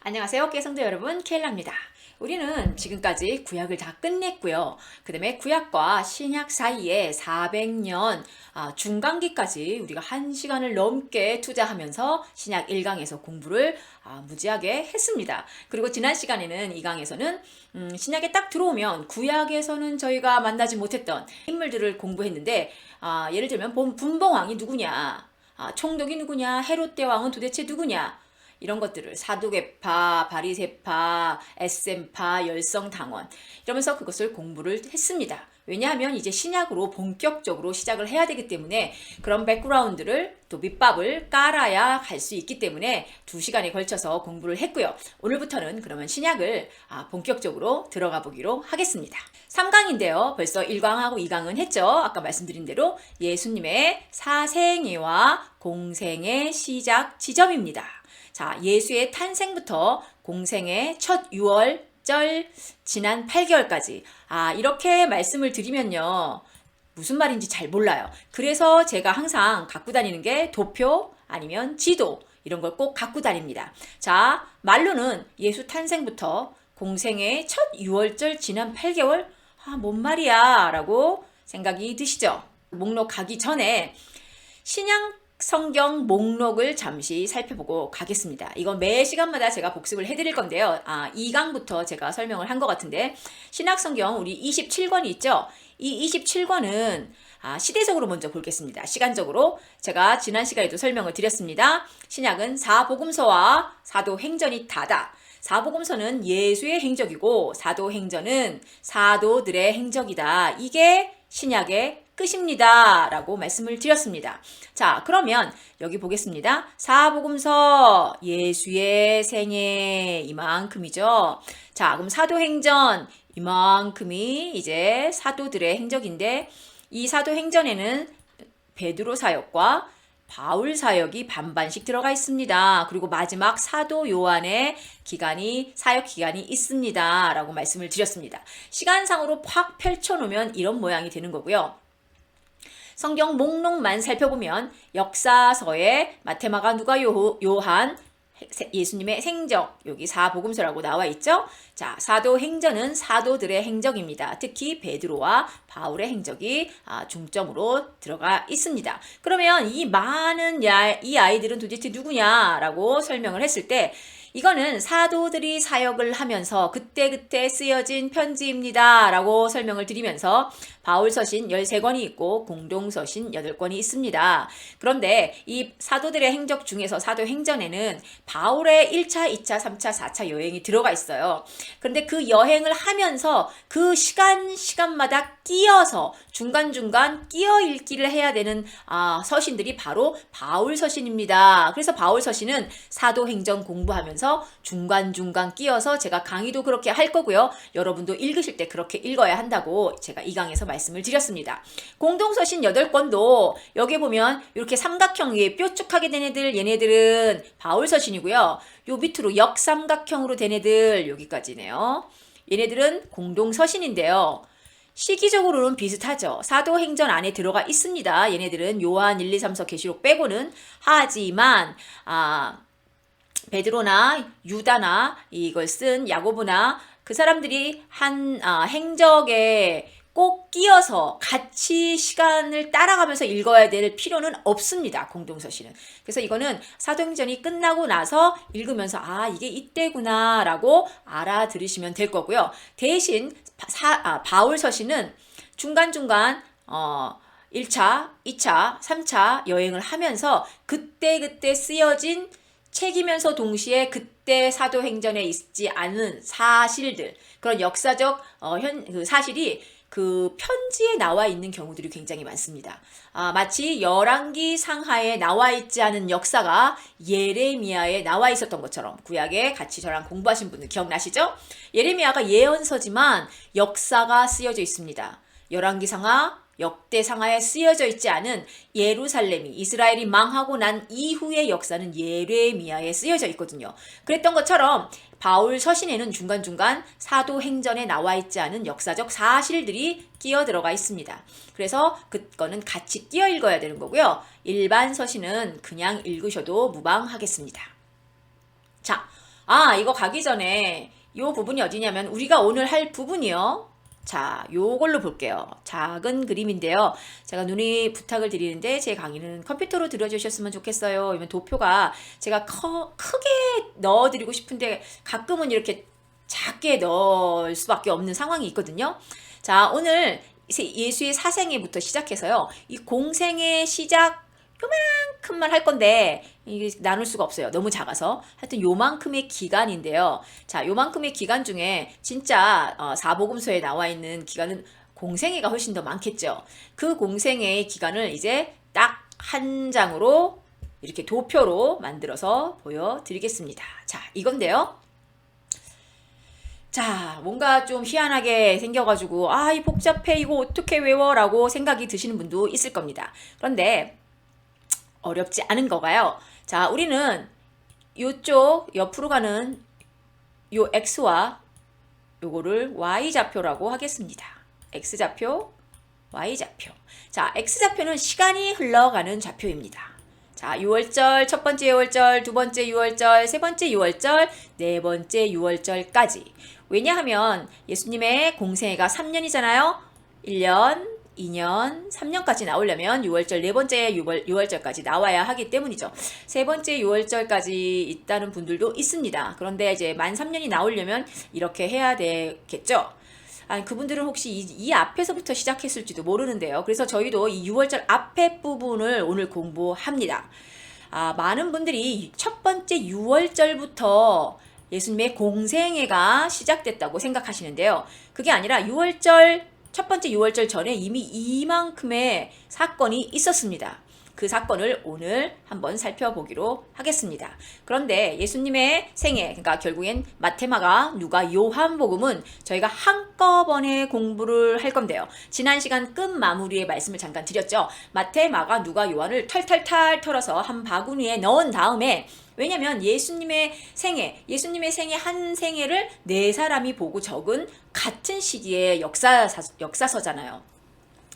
안녕하세요, 깨성도 여러분, 케일라입니다. 우리는 지금까지 구약을 다 끝냈고요. 그 다음에 구약과 신약 사이에 400년 중간기까지 우리가 1시간을 넘게 투자하면서 신약 1강에서 공부를 무지하게 했습니다. 그리고 지난 시간에는 2강에서는 신약에 딱 들어오면 구약에서는 저희가 만나지 못했던 인물들을 공부했는데, 예를 들면 분봉왕이 누구냐, 총독이 누구냐, 헤롯 대왕은 도대체 누구냐, 이런 것들을 사두개파, 바리새파, 에셈파, 열성당원 이러면서 그것을 공부를 했습니다. 왜냐하면 이제 신약으로 본격적으로 시작을 해야 되기 때문에 그런 백그라운드를 또 밑밥을 깔아야 갈 수 있기 때문에 2시간에 걸쳐서 공부를 했고요. 오늘부터는 그러면 신약을 본격적으로 들어가 보기로 하겠습니다. 3강인데요. 벌써 1강하고 2강은 했죠. 아까 말씀드린 대로 예수님의 사생애와 공생의 시작 지점입니다. 자, 예수의 탄생부터 공생의 첫 6월절 지난 8개월까지 이렇게 말씀을 드리면요. 무슨 말인지 잘 몰라요. 그래서 제가 항상 갖고 다니는 게 도표 아니면 지도 이런 걸 꼭 갖고 다닙니다. 자, 말로는 예수 탄생부터 공생의 첫 6월절 지난 8개월 뭔 말이야 라고 생각이 드시죠? 목록 가기 전에 신약 성경 목록을 잠시 살펴보고 가겠습니다. 이건 매 시간마다 제가 복습을 해드릴 건데요. 2강부터 제가 설명을 한 것 같은데 신약 성경 우리 27권이 있죠. 이 27권은 시대적으로 먼저 보겠습니다. 시간적으로 제가 지난 시간에도 설명을 드렸습니다. 신약은 사복음서와 사도행전이 다다. 사복음서는 예수의 행적이고 사도행전은 사도들의 행적이다. 이게 신약의 끝입니다. 라고 말씀을 드렸습니다. 자, 그러면 여기 보겠습니다. 사복음서 예수의 생애 이만큼이죠. 자, 그럼 사도행전 이만큼이 이제 사도들의 행적인데 이 사도행전에는 베드로 사역과 바울 사역이 반반씩 들어가 있습니다. 그리고 마지막 사도 요한의 사역 기간이 있습니다. 라고 말씀을 드렸습니다. 시간상으로 팍 펼쳐놓으면 이런 모양이 되는 거고요. 성경 목록만 살펴보면 역사서에 마태마가 누가 요한 예수님의 행적 여기 사복음서라고 나와 있죠. 자, 사도행전은 사도들의 행적입니다. 특히 베드로와 바울의 행적이 중점으로 들어가 있습니다. 그러면 이 많은 이 아이들은 도대체 누구냐라고 설명을 했을 때 이거는 사도들이 사역을 하면서 그때그때 쓰여진 편지입니다. 라고 설명을 드리면서 바울서신 13권이 있고 공동서신 8권이 있습니다. 그런데 이 사도들의 행적 중에서 사도행전에는 바울의 1차, 2차, 3차, 4차 여행이 들어가 있어요. 그런데 그 여행을 하면서 그 시간마다 끼어서 중간중간 끼어 읽기를 해야 되는 서신들이 바로 바울서신입니다. 그래서 바울서신은 사도행전 공부하면서 중간중간 끼어서 제가 강의도 그렇게 할 거고요. 여러분도 읽으실 때 그렇게 읽어야 한다고 제가 이 강에서 말씀을 드렸습니다. 공동서신 8권도 여기 보면 이렇게 삼각형 위에 뾰족하게 된 애들 얘네들은 바울서신이고요. 요 밑으로 역삼각형으로 된 애들 여기까지네요. 얘네들은 공동서신인데요. 시기적으로는 비슷하죠. 사도행전 안에 들어가 있습니다. 얘네들은 요한 1, 2, 3서 계시록 빼고는 하지만 베드로나 유다나 이걸 쓴 야고보나 그 사람들이 한 행적에 꼭 끼어서 같이 시간을 따라가면서 읽어야 될 필요는 없습니다. 공동서신은. 그래서 이거는 사도행전이 끝나고 나서 읽으면서 이게 이때구나 라고 알아들으시면 될 거고요. 대신 바울서신은 중간중간 1차, 2차, 3차 여행을 하면서 그때 쓰여진 책이면서 동시에 그때 사도행전에 있지 않은 사실들, 그런 역사적 사실이 그 편지에 나와 있는 경우들이 굉장히 많습니다. 마치 열왕기 상하에 나와 있지 않은 역사가 예레미야에 나와 있었던 것처럼 구약에 같이 저랑 공부하신 분들 기억나시죠? 예레미야가 예언서지만 역사가 쓰여져 있습니다. 열왕기 상하, 역대 상하에 쓰여져 있지 않은 예루살렘이 이스라엘이 망하고 난 이후의 역사는 예레미야에 쓰여져 있거든요. 그랬던 것처럼 바울 서신에는 중간중간 사도행전에 나와 있지 않은 역사적 사실들이 끼어 들어가 있습니다. 그래서 그거는 같이 끼어 읽어야 되는 거고요. 일반 서신은 그냥 읽으셔도 무방하겠습니다. 자, 이거 가기 전에 요 부분이 어디냐면 우리가 오늘 할 부분이요. 자, 요걸로 볼게요. 작은 그림인데요. 제가 누이 부탁을 드리는데 제 강의는 컴퓨터로 들어주셨으면 좋겠어요. 이면 도표가 제가 크게 넣어드리고 싶은데 가끔은 이렇게 작게 넣을 수밖에 없는 상황이 있거든요. 자, 오늘 예수의 사생애부터 시작해서요. 이 공생의 시작 요만큼만 할 건데 이게 나눌 수가 없어요. 너무 작아서. 하여튼 요만큼의 기간인데요. 자, 요만큼의 기간 중에 진짜 사복음서에 나와 있는 기간은 공생애가 훨씬 더 많겠죠. 그 공생애의 기간을 이제 딱 한 장으로 이렇게 도표로 만들어서 보여드리겠습니다. 자, 이건데요. 자, 뭔가 좀 희한하게 생겨가지고 이 복잡해 이거 어떻게 외워? 라고 생각이 드시는 분도 있을 겁니다. 그런데 어렵지 않은 거가요. 자, 우리는 요쪽 옆으로 가는 요 x와 요거를 y좌표라고 하겠습니다. x좌표, y좌표. 자, x좌표는 시간이 흘러가는 좌표입니다. 자, 6월절, 첫 번째 6월절, 두 번째 6월절, 세 번째 6월절, 네 번째 6월절까지. 왜냐하면 예수님의 공생애가 3년이잖아요. 1년, 2년, 3년까지 나오려면 6월절, 네 번째 6월절까지 나와야 하기 때문이죠. 세 번째 6월절까지 있다는 분들도 있습니다. 그런데 이제 만 3년이 나오려면 이렇게 해야 되겠죠. 그분들은 혹시 이 앞에서부터 시작했을지도 모르는데요. 그래서 저희도 이 6월절 앞에 부분을 오늘 공부합니다. 많은 분들이 첫 번째 6월절부터 예수님의 공생애가 시작됐다고 생각하시는데요. 그게 아니라 첫 번째 6월절 전에 이미 이만큼의 사건이 있었습니다. 그 사건을 오늘 한번 살펴보기로 하겠습니다. 그런데 예수님의 생애, 그러니까 결국엔 마태마가, 누가, 요한복음은 저희가 한꺼번에 공부를 할 건데요. 지난 시간 끝 마무리의 말씀을 잠깐 드렸죠. 마태마가, 누가, 요한을 털털털 털어서 한 바구니에 넣은 다음에 왜냐면 예수님의 생애 한 생애를 네 사람이 보고 적은 같은 시기의 역사서잖아요.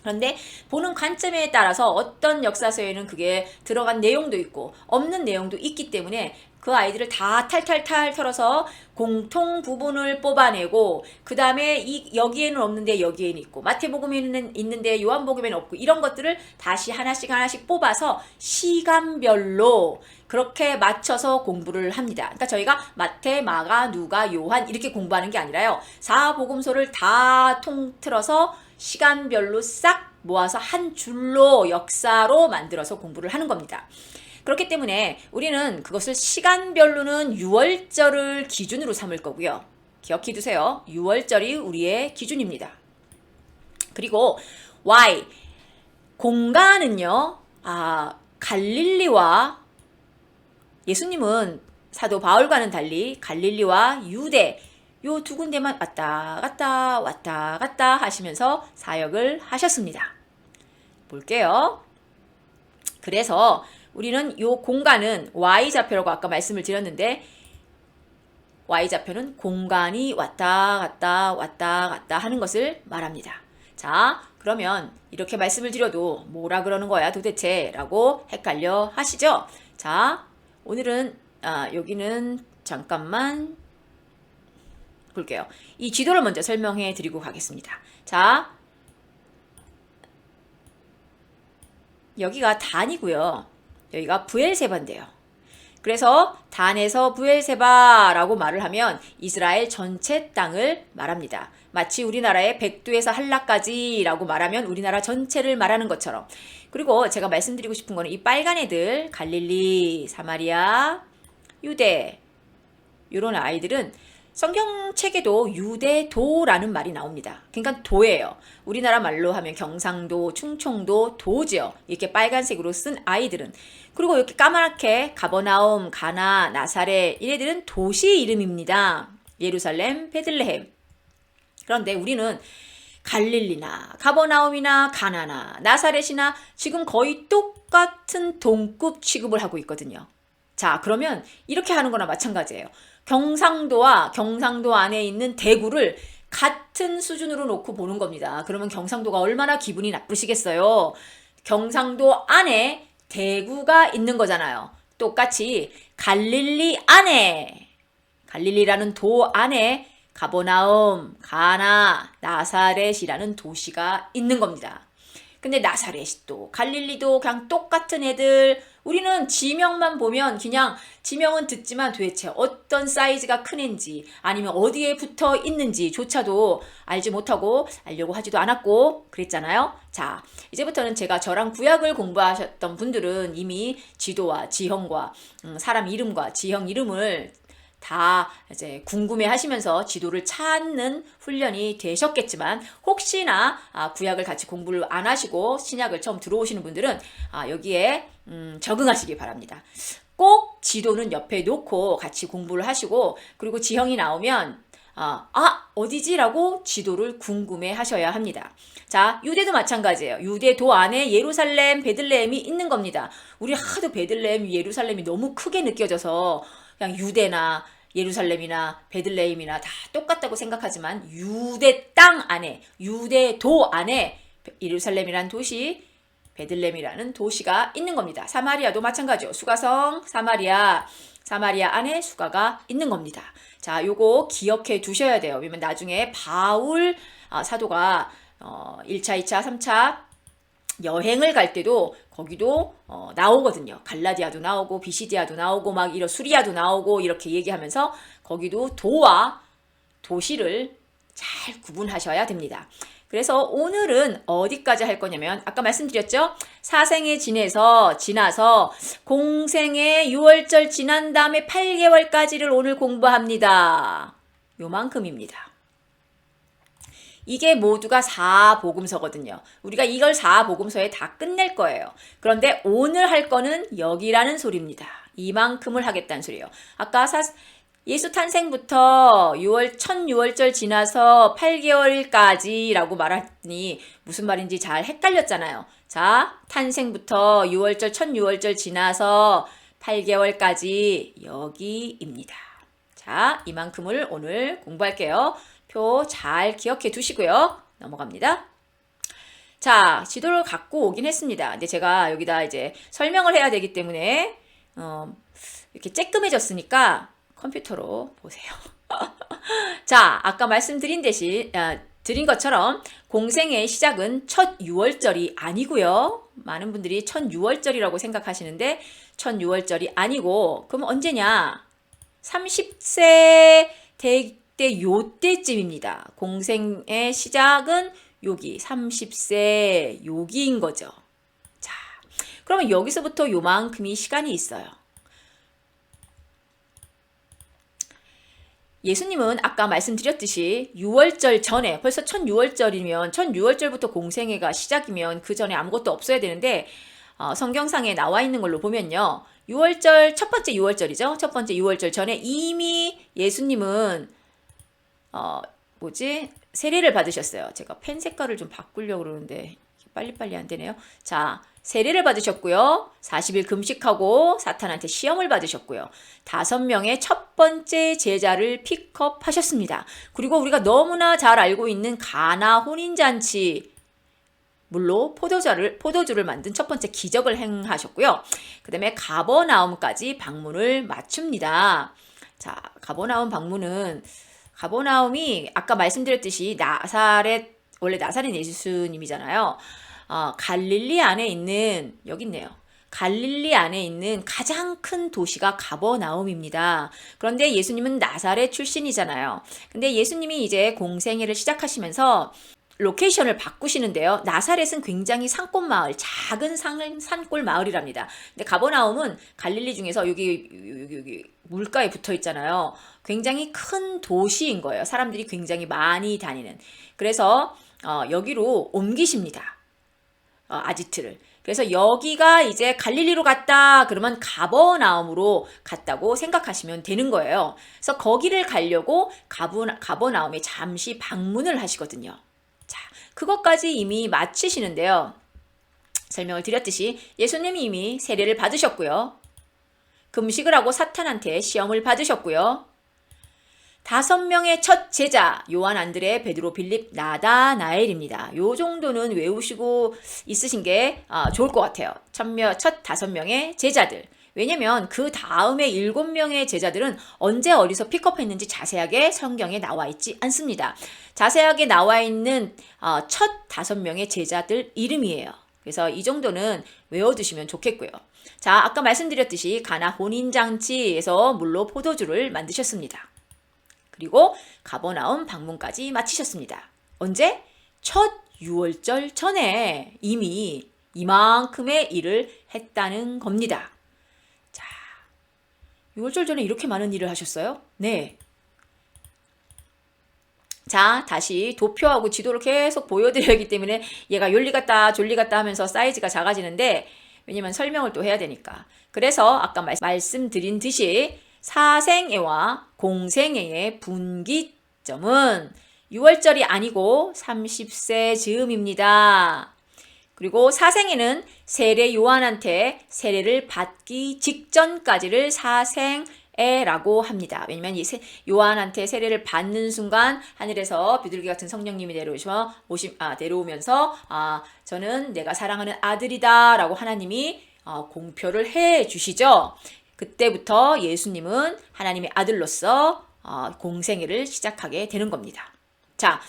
그런데 보는 관점에 따라서 어떤 역사서에는 그게 들어간 내용도 있고 없는 내용도 있기 때문에 그 아이들을 다 탈탈탈 털어서 공통 부분을 뽑아내고 그 다음에 여기에는 없는데 여기에는 있고 마태복음에는 있는데 요한복음에는 없고 이런 것들을 다시 하나씩 뽑아서 시간별로 그렇게 맞춰서 공부를 합니다. 그러니까 저희가 마태, 마가, 누가, 요한 이렇게 공부하는 게 아니라요. 사복음서를 다 통틀어서 시간별로 싹 모아서 한 줄로 역사로 만들어서 공부를 하는 겁니다. 그렇기 때문에 우리는 그것을 시간별로는 6월절을 기준으로 삼을 거고요. 기억해 두세요. 6월절이 우리의 기준입니다. 그리고 Y 공간은요. 갈릴리와 예수님은 사도 바울과는 달리 갈릴리와 유대 요 두 군데만 왔다 갔다 하시면서 사역을 하셨습니다. 볼게요. 그래서 우리는 요 공간은 Y좌표라고 아까 말씀을 드렸는데 Y좌표는 공간이 왔다 갔다 하는 것을 말합니다. 자, 그러면 이렇게 말씀을 드려도 뭐라 그러는 거야 도대체 라고 헷갈려 하시죠? 자, 오늘은 여기는 잠깐만 볼게요. 이 지도를 먼저 설명해 드리고 가겠습니다. 자, 여기가 단이고요. 여기가 브엘세바인데요. 그래서 단에서 브엘세바라고 말을 하면 이스라엘 전체 땅을 말합니다. 마치 우리나라의 백두에서 한라까지라고 말하면 우리나라 전체를 말하는 것처럼. 그리고 제가 말씀드리고 싶은 거는 이 빨간 애들 갈릴리, 사마리아, 유대 이런 아이들은 성경책에도 유대도라는 말이 나옵니다. 그러니까 도예요. 우리나라 말로 하면 경상도, 충청도, 도죠. 이렇게 빨간색으로 쓴 아이들은. 그리고 이렇게 까맣게 가버나움, 가나, 나사렛 이래들은 도시 이름입니다. 예루살렘, 베들레헴. 그런데 우리는 갈릴리나 가버나움이나 가나나 나사렛이나 지금 거의 똑같은 동급 취급을 하고 있거든요. 자, 그러면 이렇게 하는 거나 마찬가지예요. 경상도와 경상도 안에 있는 대구를 같은 수준으로 놓고 보는 겁니다. 그러면 경상도가 얼마나 기분이 나쁘시겠어요. 경상도 안에 대구가 있는 거잖아요. 똑같이 갈릴리 갈릴리라는 도 안에 가버나움, 가나, 나사렛이라는 도시가 있는 겁니다. 근데 나사렛도 갈릴리도 그냥 똑같은 애들. 우리는 지명만 보면 그냥 지명은 듣지만 도대체 어떤 사이즈가 큰 애인지 아니면 어디에 붙어 있는지 조차도 알지 못하고 알려고 하지도 않았고 그랬잖아요. 자, 이제부터는 제가 저랑 구약을 공부하셨던 분들은 이미 지도와 지형과 사람 이름과 지형 이름을 다 이제 궁금해 하시면서 지도를 찾는 훈련이 되셨겠지만 혹시나 구약을 같이 공부를 안 하시고 신약을 처음 들어오시는 분들은 여기에 적응하시기 바랍니다. 꼭 지도는 옆에 놓고 같이 공부를 하시고 그리고 지형이 나오면 어디지라고 지도를 궁금해 하셔야 합니다. 자, 유대도 마찬가지예요. 유대도 안에 예루살렘, 베들레헴이 있는 겁니다. 우리 하도 베들레헴, 예루살렘이 너무 크게 느껴져서 그냥 유대나 예루살렘이나 베들레헴이나 다 똑같다고 생각하지만 유대 땅 안에, 유대도 안에 예루살렘이라는 도시, 베들레헴이라는 도시가 있는 겁니다. 사마리아도 마찬가지요. 수가성, 사마리아 안에 수가가 있는 겁니다. 자, 요거 기억해 두셔야 돼요. 왜냐면 나중에 바울 사도가 1차, 2차, 3차 여행을 갈 때도 거기도 나오거든요. 갈라디아도 나오고 비시디아도 나오고 막 이런 수리아도 나오고 이렇게 얘기하면서 거기도 도와 도시를 잘 구분하셔야 됩니다. 그래서 오늘은 어디까지 할 거냐면 아까 말씀드렸죠? 사생에 지나서 공생의 6월절 지난 다음에 8개월까지를 오늘 공부합니다. 요만큼입니다. 이게 모두가 4복음서거든요. 우리가 이걸 4복음서에 다 끝낼 거예요. 그런데 오늘 할 거는 여기라는 소리입니다. 이만큼을 하겠다는 소리예요. 아까 예수 탄생부터 1006월절 지나서 8개월까지라고 말하니 무슨 말인지 잘 헷갈렸잖아요. 자, 탄생부터 6월절, 1006월절 지나서 8개월까지 여기입니다. 자, 이만큼을 오늘 공부할게요. 표 잘 기억해 두시고요. 넘어갑니다. 자, 지도를 갖고 오긴 했습니다. 근데 제가 여기다 이제 설명을 해야 되기 때문에 이렇게 쬐끔해졌으니까 컴퓨터로 보세요. 자, 아까 말씀드린 드린 것처럼 공생의 시작은 첫 6월절이 아니고요. 많은 분들이 첫 6월절이라고 생각하시는데 첫 6월절이 아니고 그럼 언제냐? 30세 때 요때쯤입니다. 공생의 시작은 여기 30세 여기인 거죠. 자, 그러면 여기서부터 요만큼이 시간이 있어요. 예수님은 아까 말씀드렸듯이 6월절 전에 벌써 1006월절이면 1006월절부터 공생애가 시작이면 그 전에 아무것도 없어야 되는데 성경상에 나와 있는 걸로 보면요. 6월절 첫 번째 6월절이죠. 첫 번째 6월절 전에 이미 예수님은 세례를 받으셨어요. 제가 펜 색깔을 좀 바꾸려고 그러는데 빨리빨리 안 되네요. 자, 세례를 받으셨고요. 40일 금식하고 사탄한테 시험을 받으셨고요. 5명의 첫 번째 제자를 픽업하셨습니다. 그리고 우리가 너무나 잘 알고 있는 가나 혼인잔치 물로 포도주를 만든 첫 번째 기적을 행하셨고요. 그 다음에 가버나움까지 방문을 마칩니다. 자, 가버나움이 아까 말씀드렸듯이 원래 나사렛 예수님이잖아요. 갈릴리 안에 있는, 여기 있네요. 갈릴리 안에 있는 가장 큰 도시가 가버나움입니다. 그런데 예수님은 나사렛 출신이잖아요. 근데 예수님이 이제 공생애를 시작하시면서 로케이션을 바꾸시는데요. 나사렛은 굉장히 산골 마을, 작은 산골 마을이랍니다. 근데 가버나움은 갈릴리 중에서 여기 물가에 붙어 있잖아요. 굉장히 큰 도시인 거예요. 사람들이 굉장히 많이 다니는. 그래서 여기로 옮기십니다. 아지트를. 그래서 여기가 이제 갈릴리로 갔다 그러면 가버나움으로 갔다고 생각하시면 되는 거예요. 그래서 거기를 가려고 가버나움에 잠시 방문을 하시거든요. 자, 그것까지 이미 마치시는데요. 설명을 드렸듯이 예수님이 이미 세례를 받으셨고요. 금식을 하고 사탄한테 시험을 받으셨고요. 5명의 첫 제자 요한, 안드레, 베드로, 빌립, 나다나엘입니다. 요 정도는 외우시고 있으신 게 좋을 것 같아요. 첫 5명의 제자들. 왜냐면 그 다음에 7명의 제자들은 언제 어디서 픽업했는지 자세하게 성경에 나와 있지 않습니다. 자세하게 나와 있는 첫 5명의 제자들 이름이에요. 그래서 이 정도는 외워두시면 좋겠고요. 자, 아까 말씀드렸듯이 가나 혼인잔치에서 물로 포도주를 만드셨습니다. 그리고 가버나움 방문까지 마치셨습니다. 언제? 첫 6월절 전에 이미 이만큼의 일을 했다는 겁니다. 자, 6월절 전에 이렇게 많은 일을 하셨어요? 네. 자, 다시 도표하고 지도를 계속 보여드리기 때문에 얘가 윤리 같다 졸리 같다 하면서 사이즈가 작아지는데, 왜냐면 설명을 또 해야 되니까. 그래서 아까 말씀드린 듯이 사생애와 공생애의 분기점은 6월절이 아니고 30세 즈음입니다. 그리고 사생애는 세례 요한한테 세례를 받기 직전까지를 사생애라고 합니다. 왜냐면 이 요한한테 세례를 받는 순간 하늘에서 비둘기 같은 성령님이 내려오면서 저는 내가 사랑하는 아들이다 라고 하나님이 공표를 해 주시죠. 그때부터 예수님은 하나님의 아들로서 공생애를 시작하게 되는 겁니다. 자,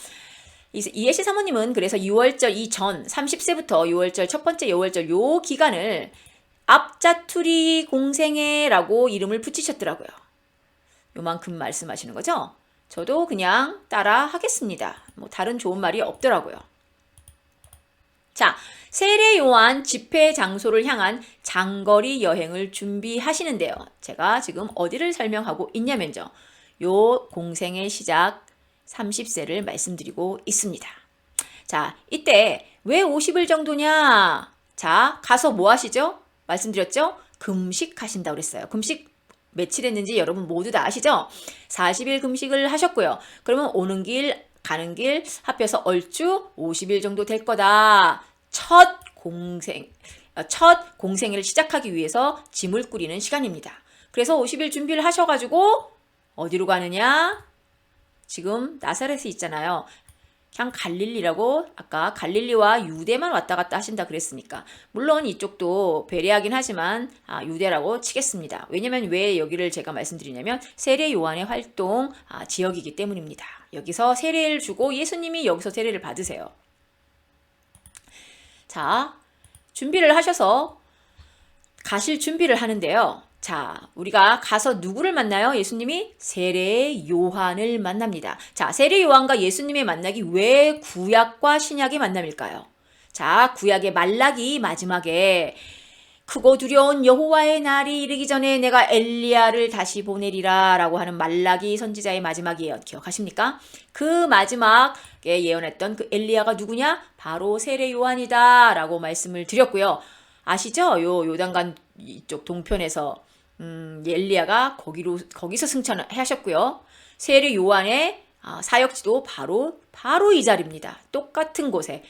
이예시 사모님은 그래서 6월절 이전 30세부터 6월절 첫 번째 6월절 요 기간을 앞자투리 공생애라고 이름을 붙이셨더라고요. 요만큼 말씀하시는 거죠? 저도 그냥 따라 하겠습니다. 뭐 다른 좋은 말이 없더라고요. 자, 세례 요한 집회 장소를 향한 장거리 여행을 준비하시는데요. 제가 지금 어디를 설명하고 있냐면요. 요 공생의 시작 30세를 말씀드리고 있습니다. 자, 이때 왜 50일 정도냐? 자, 가서 뭐 하시죠? 말씀드렸죠? 금식 하신다고 그랬어요. 금식 며칠 했는지 여러분 모두 다 아시죠? 40일 금식을 하셨고요. 그러면 오는 길, 가는 길 합해서 얼추 50일 정도 될 거다. 첫 공생애를 시작하기 위해서 짐을 꾸리는 시간입니다. 그래서 50일 준비를 하셔가지고 어디로 가느냐? 지금 나사렛에 있잖아요. 그냥 갈릴리라고 아까 갈릴리와 유대만 왔다 갔다 하신다 그랬으니까 물론 이쪽도 배려하긴 하지만 유대라고 치겠습니다. 왜냐면 왜 여기를 제가 말씀드리냐면 세례 요한의 활동 지역이기 때문입니다. 여기서 세례를 주고 예수님이 여기서 세례를 받으세요. 자, 준비를 하셔서 가실 준비를 하는데요. 자, 우리가 가서 누구를 만나요? 예수님이 세례 요한을 만납니다. 자, 세례 요한과 예수님의 만나기 왜 구약과 신약의 만남일까요? 자, 구약의 말라기 마지막에 크고 두려운 여호와의 날이 이르기 전에 내가 엘리야를 다시 보내리라 라고 하는 말라기 선지자의 마지막 예언 기억하십니까? 그 마지막에 예언했던 그 엘리야가 누구냐? 바로 세례 요한이다 라고 말씀을 드렸고요. 아시죠? 요단강 이쪽 동편에서 엘리야가 거기서 승천하셨고요. 세례 요한의 사역지도 바로 이 자리입니다. 똑같은 곳에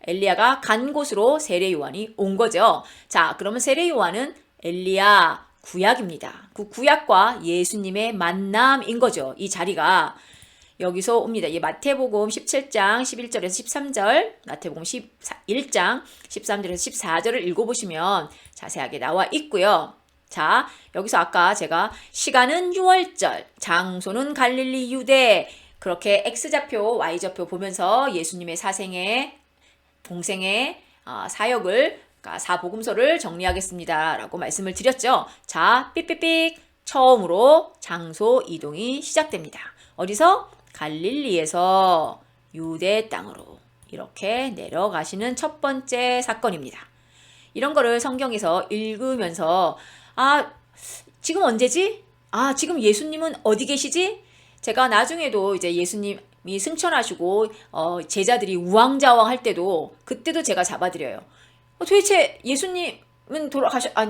엘리야가 간 곳으로 세례 요한이 온 거죠. 자, 그러면 세례 요한은 엘리야 구약입니다. 그 구약과 예수님의 만남인 거죠. 이 자리가 여기서 옵니다. 마태복음 17장 11절에서 13절, 마태복음 11장 13절에서 14절을 읽어보시면 자세하게 나와 있고요. 자, 여기서 아까 제가 시간은 6월절, 장소는 갈릴리 유대, 그렇게 X좌표, Y좌표 보면서 예수님의 사생애, 공생애, 사역을, 그러니까 사복음서를 정리하겠습니다. 라고 말씀을 드렸죠. 자, 삑삑삑 처음으로 장소 이동이 시작됩니다. 어디서? 갈릴리에서 유대 땅으로 이렇게 내려가시는 첫 번째 사건입니다. 이런 거를 성경에서 읽으면서 지금 언제지? 지금 예수님은 어디 계시지? 제가 나중에도 이제 예수님이 승천하시고 제자들이 우왕좌왕 할 때도 그때도 제가 잡아드려요. 도대체 예수님은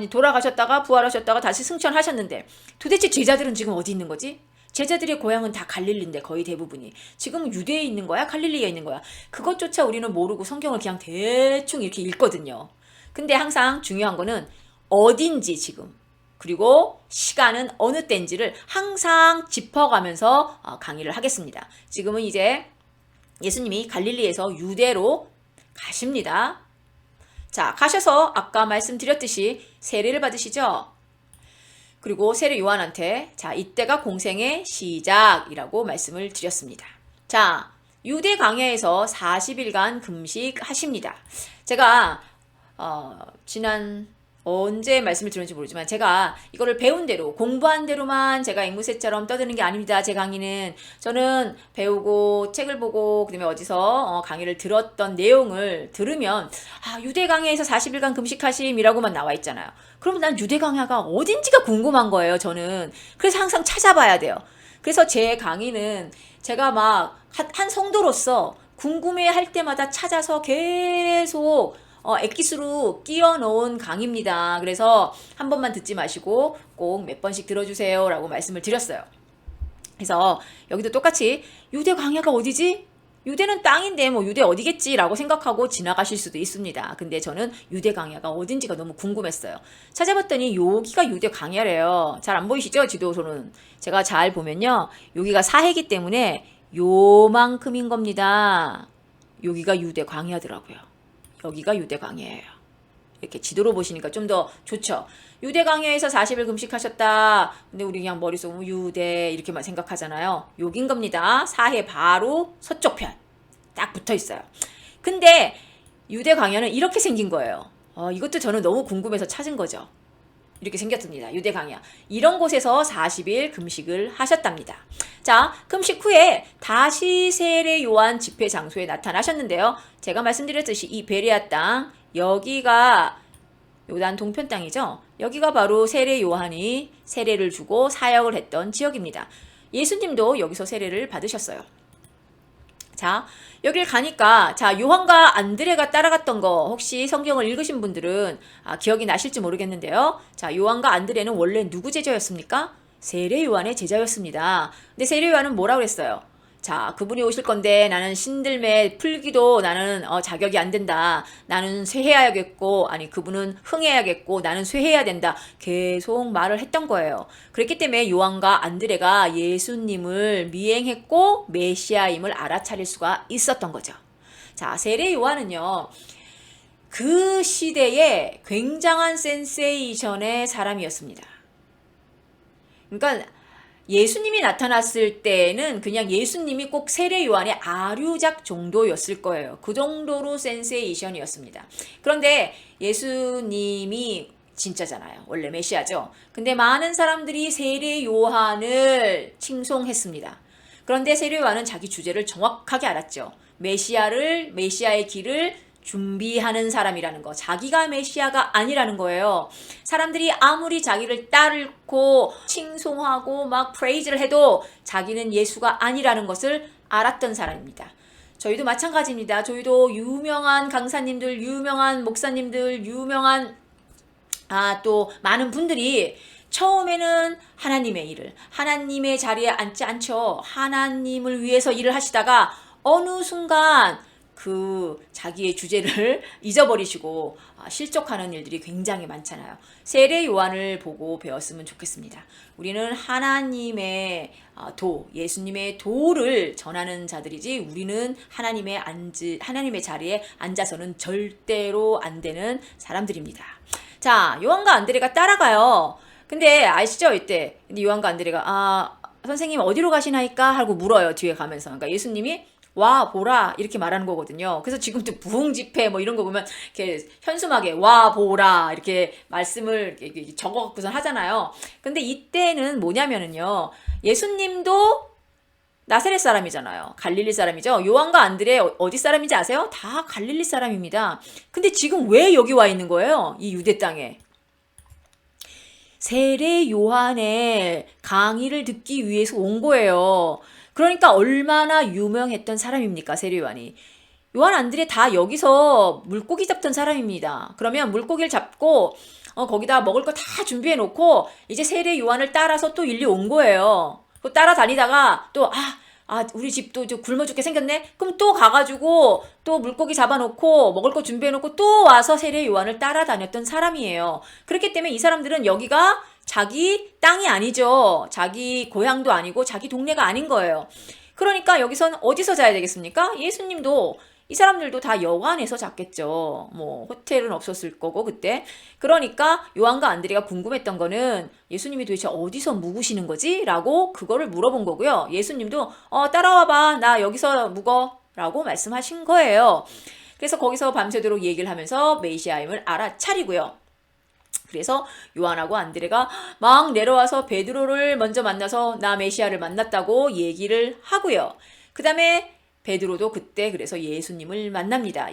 돌아가셨다가 부활하셨다가 다시 승천하셨는데 도대체 제자들은 지금 어디 있는 거지? 제자들의 고향은 다 갈릴리인데 거의 대부분이 지금 유대에 있는 거야? 갈릴리에 있는 거야? 그것조차 우리는 모르고 성경을 그냥 대충 이렇게 읽거든요. 근데 항상 중요한 거는 어딘지 지금 그리고 시간은 어느 때인지를 항상 짚어가면서 강의를 하겠습니다. 지금은 이제 예수님이 갈릴리에서 유대로 가십니다. 자, 가셔서 아까 말씀드렸듯이 세례를 받으시죠. 그리고 세례 요한한테 자, 이때가 공생의 시작이라고 말씀을 드렸습니다. 자, 유대 광야에서 40일간 금식하십니다. 제가 지난 언제 말씀을 드렸는지 모르지만 제가 이거를 배운 대로 공부한 대로만 제가 앵무새처럼 떠드는 게 아닙니다. 제 강의는 저는 배우고 책을 보고 그다음에 어디서 강의를 들었던 내용을 들으면 유대 광야에서 40일간 금식하심이라고만 나와 있잖아요. 그럼 난 유대 광야가 어딘지가 궁금한 거예요. 저는 그래서 항상 찾아봐야 돼요. 그래서 제 강의는 제가 막 한 성도로서 궁금해할 때마다 찾아서 계속 엑기스로 끼워 넣은 강의입니다. 그래서 한 번만 듣지 마시고 꼭 몇 번씩 들어주세요 라고 말씀을 드렸어요. 그래서 여기도 똑같이 유대 광야가 어디지? 유대는 땅인데 뭐 유대 어디겠지 라고 생각하고 지나가실 수도 있습니다. 근데 저는 유대 광야가 어딘지가 너무 궁금했어요. 찾아봤더니 여기가 유대 광야래요. 잘 안 보이시죠? 지도서는. 제가 잘 보면요. 여기가 사해기 때문에 요만큼인 겁니다. 여기가 유대 광야더라고요. 여기가 유대 광야예요. 이렇게 지도로 보시니까 좀 더 좋죠. 유대 광야에서 40일 금식하셨다. 근데 우리 그냥 머릿속으로 유대 이렇게만 생각하잖아요. 여긴 겁니다. 사해 바로 서쪽 편. 딱 붙어 있어요. 근데 유대 광야는 이렇게 생긴 거예요. 이것도 저는 너무 궁금해서 찾은 거죠. 이렇게 생겼습니다. 유대 광야. 이런 곳에서 40일 금식을 하셨답니다. 자, 금식 후에 다시 세례 요한 집회 장소에 나타나셨는데요. 제가 말씀드렸듯이 이 베레아 땅, 여기가 요단 동편 땅이죠. 여기가 바로 세례 요한이 세례를 주고 사역을 했던 지역입니다. 예수님도 여기서 세례를 받으셨어요. 자, 여길 가니까 자, 요한과 안드레가 따라갔던 거 혹시 성경을 읽으신 분들은 기억이 나실지 모르겠는데요. 자, 요한과 안드레는 원래 누구 제자였습니까? 세례 요한의 제자였습니다. 근데 세례 요한은 뭐라고 그랬어요? 자, 그분이 오실 건데 나는 신들매 풀기도 나는 자격이 안 된다. 나는 쇠해야겠고, 아니 그분은 흥해야겠고, 나는 쇠해야 된다. 계속 말을 했던 거예요. 그랬기 때문에 요한과 안드레가 예수님을 미행했고 메시아임을 알아차릴 수가 있었던 거죠. 자, 세례 요한은요. 그 시대에 굉장한 센세이션의 사람이었습니다. 그러니까 예수님이 나타났을 때는 그냥 예수님이 꼭 세례 요한의 아류작 정도였을 거예요. 그 정도로 센세이션이었습니다. 그런데 예수님이 진짜잖아요. 원래 메시아죠. 근데 많은 사람들이 세례 요한을 칭송했습니다. 그런데 세례 요한은 자기 주제를 정확하게 알았죠. 메시아의 길을 준비하는 사람이라는 거. 자기가 메시아가 아니라는 거예요. 사람들이 아무리 자기를 따르고 칭송하고 막 프레이즈를 해도 자기는 예수가 아니라는 것을 알았던 사람입니다. 저희도 마찬가지입니다. 저희도 유명한 강사님들, 유명한 목사님들, 유명한 또 많은 분들이 처음에는 하나님의 일을, 하나님의 자리에 앉지 않죠. 하나님을 위해서 일을 하시다가 어느 순간 그 자기의 주제를 잊어버리시고 실족하는 일들이 굉장히 많잖아요. 세례 요한을 보고 배웠으면 좋겠습니다. 우리는 하나님의 예수님의 도를 전하는 자들이지 우리는 하나님의 자리에 앉아서는 절대로 안 되는 사람들입니다. 자, 요한과 안드레가 따라가요. 근데 아시죠? 이때 근데 요한과 안드레가 선생님 어디로 가시나이까? 하고 물어요. 뒤에 가면서. 그러니까 예수님이 와 보라 이렇게 말하는 거거든요. 그래서 지금도 부흥 집회 뭐 이런 거 보면 이렇게 현수막에 와 보라 이렇게 말씀을 이렇게 적어 갖고선 하잖아요. 근데 이때는 뭐냐면은요. 예수님도 나사렛 사람이잖아요. 갈릴리 사람이죠. 요한과 안드레 어디 사람인지 아세요? 다 갈릴리 사람입니다. 근데 지금 왜 여기 와 있는 거예요? 이 유대 땅에. 세례 요한의 강의를 듣기 위해서 온 거예요. 그러니까 얼마나 유명했던 사람입니까, 세례 요한이. 요한 안드레 다 여기서 물고기 잡던 사람입니다. 그러면 물고기를 잡고 거기다 먹을 거 다 준비해 놓고 이제 세례 요한을 따라서 또 일리 온 거예요. 또 따라다니다가 또 우리 집도 굶어 죽게 생겼네? 그럼 또 가가지고 또 물고기 잡아놓고 먹을 거 준비해놓고 또 와서 세례 요한을 따라다녔던 사람이에요. 그렇기 때문에 이 사람들은 여기가 자기 땅이 아니죠. 자기 고향도 아니고 자기 동네가 아닌 거예요. 그러니까 여기서는 어디서 자야 되겠습니까? 예수님도 이 사람들도 다 여관에서 잤겠죠. 뭐 호텔은 없었을 거고 그때. 그러니까 요한과 안드레가 궁금했던 거는 예수님이 도대체 어디서 묵으시는 거지? 라고 그거를 물어본 거고요. 예수님도 따라와 봐. 나 여기서 묵어. 라고 말씀하신 거예요. 그래서 거기서 밤새도록 얘기를 하면서 메시아임을 알아차리고요. 그래서 요한하고 안드레가 막 내려와서 베드로를 먼저 만나서 나 메시아를 만났다고 얘기를 하고요. 그 다음에 베드로도 그때 그래서 예수님을 만납니다.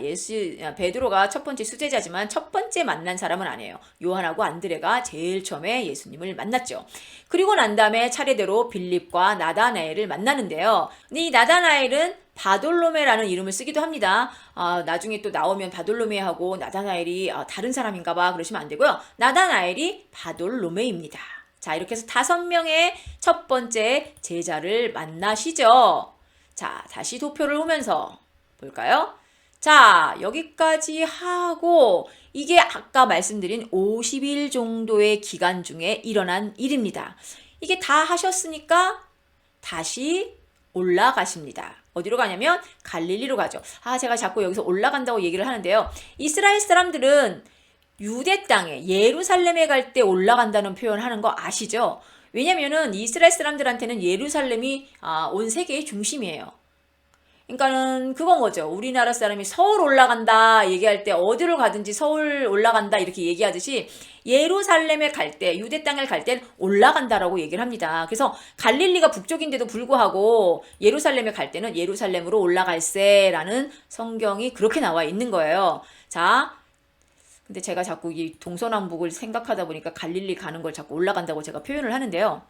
베드로가 첫 번째 수제자지만 첫 번째 만난 사람은 아니에요. 요한하고 안드레가 제일 처음에 예수님을 만났죠. 그리고 난 다음에 차례대로 빌립과 나다나엘을 만나는데요. 이 나다나엘은 바돌로메라는 이름을 쓰기도 합니다. 나중에 또 나오면 바돌로메하고 나다나엘이 다른 사람인가 봐 그러시면 안 되고요. 나다나엘이 바돌로메입니다. 자, 이렇게 해서 5명의 첫 번째 제자를 만나시죠. 자, 다시 도표를 오면서 볼까요? 자, 여기까지 하고 이게 아까 말씀드린 50일 정도의 기간 중에 일어난 일입니다. 이게 다 하셨으니까 다시 올라가십니다. 어디로 가냐면 갈릴리로 가죠. 제가 자꾸 여기서 올라간다고 얘기를 하는데요. 이스라엘 사람들은 유대 땅에 예루살렘에 갈 때 올라간다는 표현을 하는 거 아시죠? 왜냐면은 이스라엘 사람들한테는 예루살렘이 온 세계의 중심이에요. 그러니까는 그건 거죠. 우리나라 사람이 서울 올라간다 얘기할 때 어디로 가든지 서울 올라간다 이렇게 얘기하듯이 예루살렘에 갈 때, 유대 땅을 갈 땐 올라간다라고 얘기를 합니다. 그래서 갈릴리가 북쪽인데도 불구하고 예루살렘에 갈 때는 예루살렘으로 올라갈세라는 성경이 그렇게 나와 있는 거예요. 자, 근데 제가 자꾸 이 동서남북을 생각하다 보니까 갈릴리 가는 걸 자꾸 올라간다고 제가 표현을 하는데요.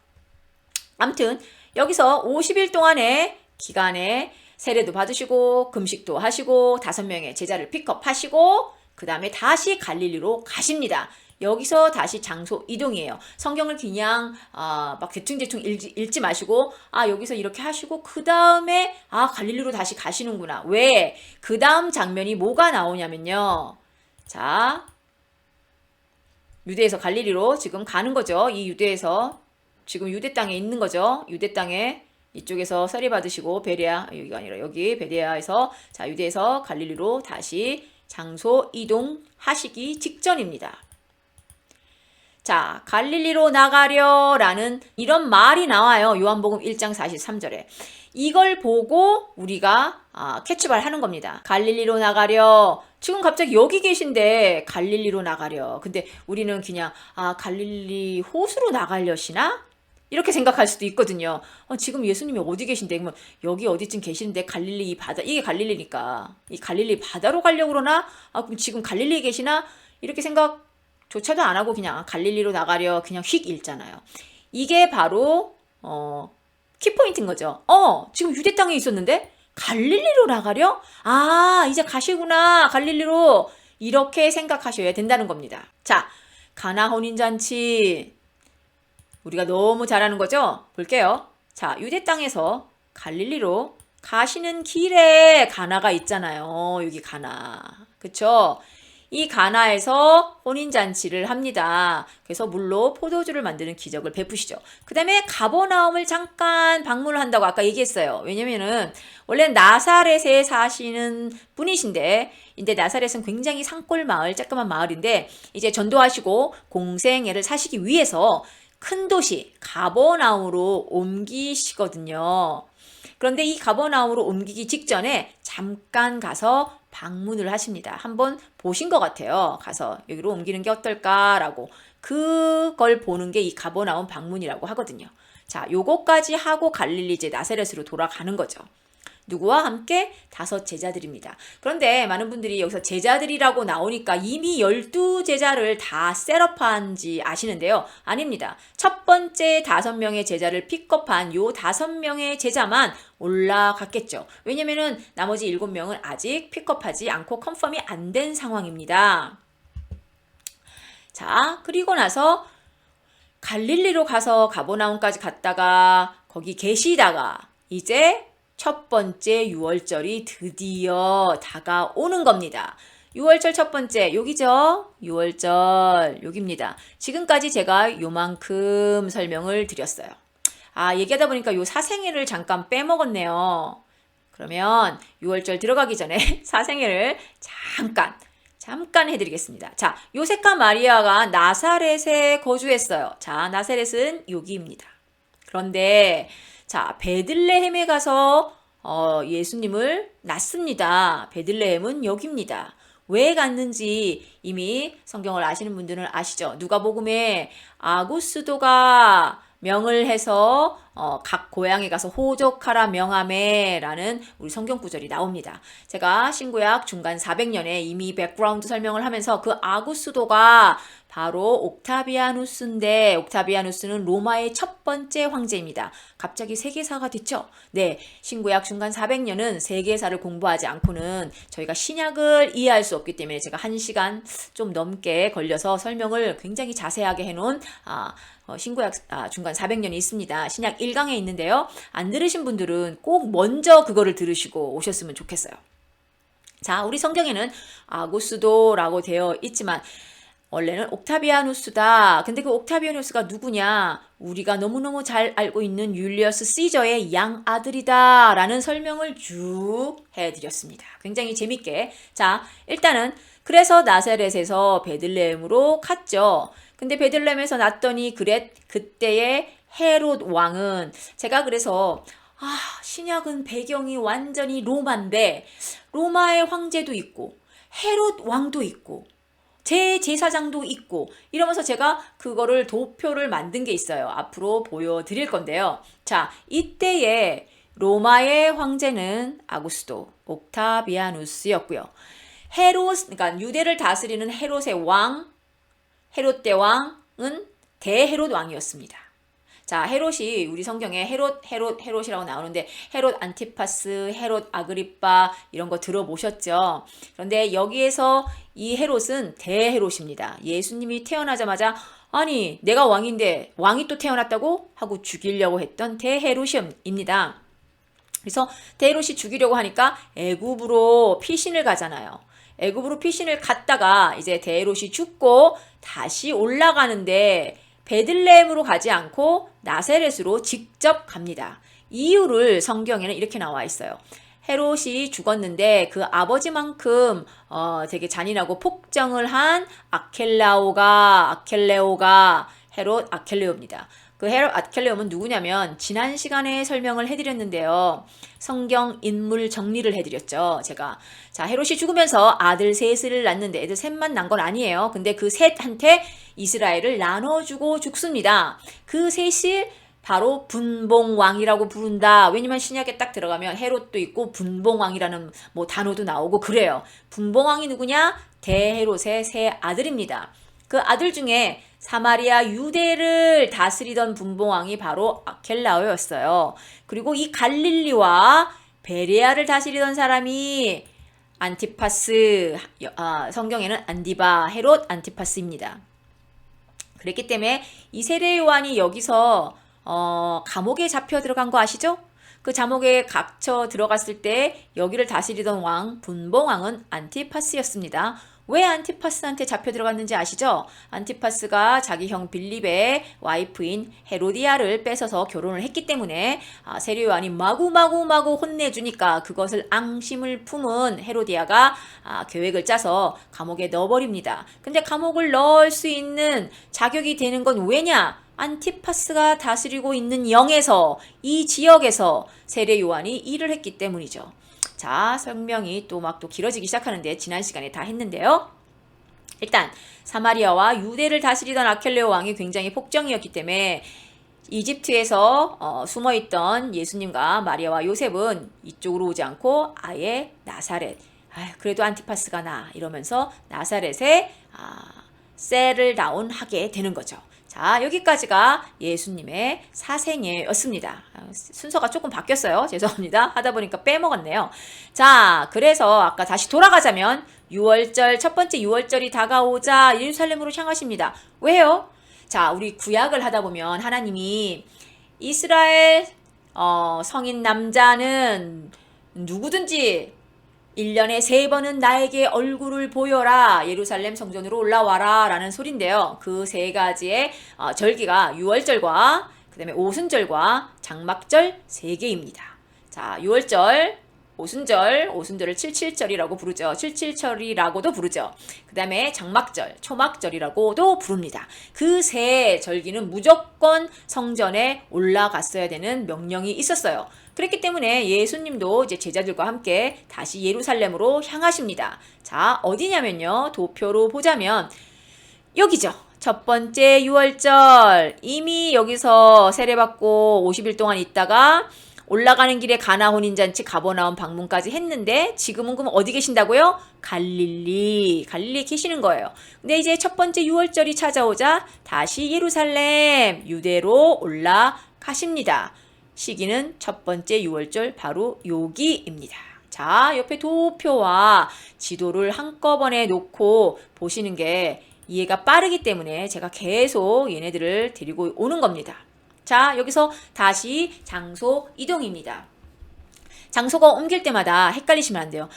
아무튼 여기서 50일 동안의 기간에 세례도 받으시고 금식도 하시고 5명의 제자를 픽업하시고 그 다음에 다시 갈릴리로 가십니다. 여기서 다시 장소 이동이에요. 성경을 그냥 막 대충 읽지 마시고 여기서 이렇게 하시고 그 다음에 갈릴리로 다시 가시는구나. 왜? 그 다음 장면이 뭐가 나오냐면요. 자, 유대에서 갈릴리로 지금 가는 거죠. 이 유대에서 지금 유대 땅에 있는 거죠. 유대 땅에 이쪽에서 세례 받으시고 베레아, 여기가 아니라 여기 베레아에서 자, 유대에서 갈릴리로 다시 장소 이동하시기 직전입니다. 자, 갈릴리로 나가려라는 이런 말이 나와요. 요한복음 1장 43절에. 이걸 보고 우리가 캐치발 하는 겁니다. 갈릴리로 나가려. 지금 갑자기 여기 계신데 갈릴리로 나가려. 근데 우리는 그냥 갈릴리 호수로 나가려시나? 이렇게 생각할 수도 있거든요. 지금 예수님이 어디 계신데? 그러면 여기 어디쯤 계시는데 갈릴리 이 바다, 이게 갈릴리니까 이 갈릴리 바다로 가려고 그러나? 그럼 지금 갈릴리에 계시나? 이렇게 생각조차도 안 하고 그냥 갈릴리로 나가려 그냥 휙 읽잖아요. 이게 바로 키포인트인 거죠. 지금 유대 땅에 있었는데 갈릴리로 나가려? 이제 가시구나. 갈릴리로. 이렇게 생각하셔야 된다는 겁니다. 자, 가나 혼인잔치. 우리가 너무 잘하는 거죠? 볼게요. 자, 유대 땅에서 갈릴리로 가시는 길에 가나가 있잖아요. 여기 가나. 그쵸? 이 가나에서 혼인잔치를 합니다. 그래서 물로 포도주를 만드는 기적을 베푸시죠. 그 다음에 가버나움을 잠깐 방문을 한다고 아까 얘기했어요. 왜냐면은 원래 나사렛에 사시는 분이신데 근데 나사렛은 굉장히 산골 마을, 조그만 마을인데 이제 전도하시고 공생애를 사시기 위해서 큰 도시 가버나움으로 옮기시거든요. 그런데 이 가버나움으로 옮기기 직전에 잠깐 가서 방문을 하십니다. 한번 보신 것 같아요. 가서 여기로 옮기는 게 어떨까라고. 그걸 보는 게 이 가버나움 방문이라고 하거든요. 자, 요거까지 하고 갈릴리 이제 나사렛으로 돌아가는 거죠. 누구와 함께? 5 제자들입니다. 그런데 많은 분들이 여기서 제자들이라고 나오니까 이미 12제자를 다 셋업한지 아시는데요. 아닙니다. 첫 번째 5명의 제자를 픽업한 요 5명의 제자만 올라갔겠죠. 왜냐면은 나머지 7명은 아직 픽업하지 않고 컨펌이 안 된 상황입니다. 자, 그리고 나서 갈릴리로 가서 가버나움까지 갔다가 거기 계시다가 이제 첫 번째 유월절이 드디어 다가오는 겁니다. 유월절 첫 번째 여기죠. 유월절 여기입니다. 지금까지 제가 요만큼 설명을 드렸어요. 얘기하다 보니까 요 사생일을 잠깐 빼먹었네요. 그러면 6월절 들어가기 전에 사생애를 잠깐 해드리겠습니다. 자, 요셉과 마리아가 나사렛에 거주했어요. 자, 나사렛은 여기입니다. 그런데 자, 베들레헴에 가서 예수님을 낳습니다. 베들레헴은 여기입니다. 왜 갔는지 이미 성경을 아시는 분들은 아시죠? 누가복음에 아구스도가 명을 해서 각 고향에 가서 호적하라 명하매 라는 우리 성경 구절이 나옵니다. 제가 신구약 중간 400년에 이미 백그라운드 설명을 하면서 그 아구스도가 바로 옥타비아누스인데 옥타비아누스는 로마의 첫 번째 황제입니다. 갑자기 세계사가 됐죠? 네, 신구약 중간 400년은 세계사를 공부하지 않고는 저희가 신약을 이해할 수 없기 때문에 제가 1시간 좀 넘게 걸려서 설명을 굉장히 자세하게 해놓은 신구약 중간 400년이 있습니다. 신약 1강에 있는데요. 안 들으신 분들은 꼭 먼저 그거를 들으시고 오셨으면 좋겠어요. 자, 우리 성경에는 아구스도라고 되어 있지만 원래는 옥타비아누스다. 근데 그 옥타비아누스가 누구냐? 우리가 너무너무 잘 알고 있는 율리어스 시저의 양아들이다 라는 설명을 쭉 해드렸습니다. 굉장히 재밌게. 자, 일단은 그래서 나사렛에서 베들레헴으로 갔죠. 근데 베들레헴에서 났더니 그때의 헤롯 왕은 제가 그래서 신약은 배경이 완전히 로마인데 로마의 황제도 있고 헤롯 왕도 있고 제사장도 있고 이러면서 제가 그거를 도표를 만든 게 있어요. 앞으로 보여드릴 건데요. 자, 이때의 로마의 황제는 아구스도 옥타비아누스였고요. 그러니까 유대를 다스리는 헤롯의 왕, 헤롯 대왕은 대헤롯 왕이었습니다. 자, 헤롯이 우리 성경에 헤롯이라고 나오는데 헤롯 안티파스, 헤롯 아그리빠 이런 거 들어보셨죠? 그런데 여기에서 이 헤롯은 대헤롯입니다. 예수님이 태어나자마자 아니 내가 왕인데 왕이 또 태어났다고 하고 죽이려고 했던 대헤롯입니다. 그래서 대헤롯이 죽이려고 하니까 애굽으로 피신을 가잖아요. 애굽으로 피신을 갔다가 이제 대헤롯이 죽고 다시 올라가는데 베들레헴으로 가지 않고 나사렛으로 직접 갑니다. 이유를 성경에는 이렇게 나와 있어요. 헤롯이 죽었는데 그 아버지만큼 되게 잔인하고 폭정을 한 아켈레오가 헤롯 아켈레오입니다. 그 헤롯 아켈레오는 누구냐면 지난 시간에 설명을 해드렸는데요. 성경 인물 정리를 해드렸죠. 제가 자 헤롯이 죽으면서 아들 셋을 낳는데 애들 셋만 난 건 아니에요. 근데 그 셋한테 이스라엘을 나눠주고 죽습니다. 그 셋이 바로 분봉왕이라고 부른다. 왜냐면 신약에 딱 들어가면 헤롯도 있고 분봉왕이라는 뭐 단어도 나오고 그래요. 분봉왕이 누구냐? 대헤롯의 세 아들입니다. 그 아들 중에 사마리아 유대를 다스리던 분봉왕이 바로 아켈라오였어요. 그리고 이 갈릴리와 베레아를 다스리던 사람이 안티파스, 성경에는 안디바, 헤롯 안티파스입니다. 그랬기 때문에 이 세례 요한이 여기서 감옥에 잡혀 들어간 거 아시죠? 그 감옥에 갇혀 들어갔을 때 여기를 다스리던 왕, 분봉왕은 안티파스였습니다. 왜 안티파스한테 잡혀 들어갔는지 아시죠? 안티파스가 자기 형 빌립의 와이프인 헤로디아를 뺏어서 결혼을 했기 때문에 세례 요한이 마구 혼내주니까 그것을 앙심을 품은 헤로디아가 계획을 짜서 감옥에 넣어버립니다. 근데 감옥을 넣을 수 있는 자격이 되는 건 왜냐? 안티파스가 다스리고 있는 영에서 이 지역에서 세례 요한이 일을 했기 때문이죠. 자, 설명이 또 길어지기 시작하는데 지난 시간에 다 했는데요. 일단 사마리아와 유대를 다스리던 아켈레오 왕이 굉장히 폭정이었기 때문에 이집트에서 숨어있던 예수님과 마리아와 요셉은 이쪽으로 오지 않고 아예 나사렛, 그래도 안티파스가 나 이러면서 나사렛에 셀을 다운하게 되는 거죠. 자, 여기까지가 예수님의 사생애였습니다. 순서가 조금 바뀌었어요. 죄송합니다. 하다 보니까 빼먹었네요. 자, 그래서 아까 다시 돌아가자면 6월절, 첫 번째 6월절이 다가오자 예루살렘으로 향하십니다. 왜요? 자, 우리 구약을 하다 보면 하나님이 이스라엘 성인 남자는 누구든지 1년에 3번은 나에게 얼굴을 보여라. 예루살렘 성전으로 올라와라. 라는 소린데요. 그 3가지의 절기가 6월절과 그 다음에 오순절과 장막절 3개입니다. 자, 6월절 오순절을 칠칠절이라고 부르죠. 칠칠절이라고도 부르죠. 그 다음에 장막절, 초막절이라고도 부릅니다. 그 세 절기는 무조건 성전에 올라갔어야 되는 명령이 있었어요. 그렇기 때문에 예수님도 이제 제자들과 함께 다시 예루살렘으로 향하십니다. 자, 어디냐면요. 도표로 보자면 여기죠. 첫 번째 유월절. 이미 여기서 세례받고 50일 동안 있다가 올라가는 길에 가나 혼인잔치 가버나움 방문까지 했는데 지금은 그럼 어디 계신다고요? 갈릴리에 계시는 거예요. 근데 이제 첫 번째 유월절이 찾아오자 다시 예루살렘 유대로 올라가십니다. 시기는 첫 번째 유월절 바로 여기입니다. 자, 옆에 도표와 지도를 한꺼번에 놓고 보시는 게 이해가 빠르기 때문에 제가 계속 얘네들을 데리고 오는 겁니다. 자, 여기서 다시 장소 이동입니다. 장소가 옮길 때마다 헷갈리시면 안 돼요.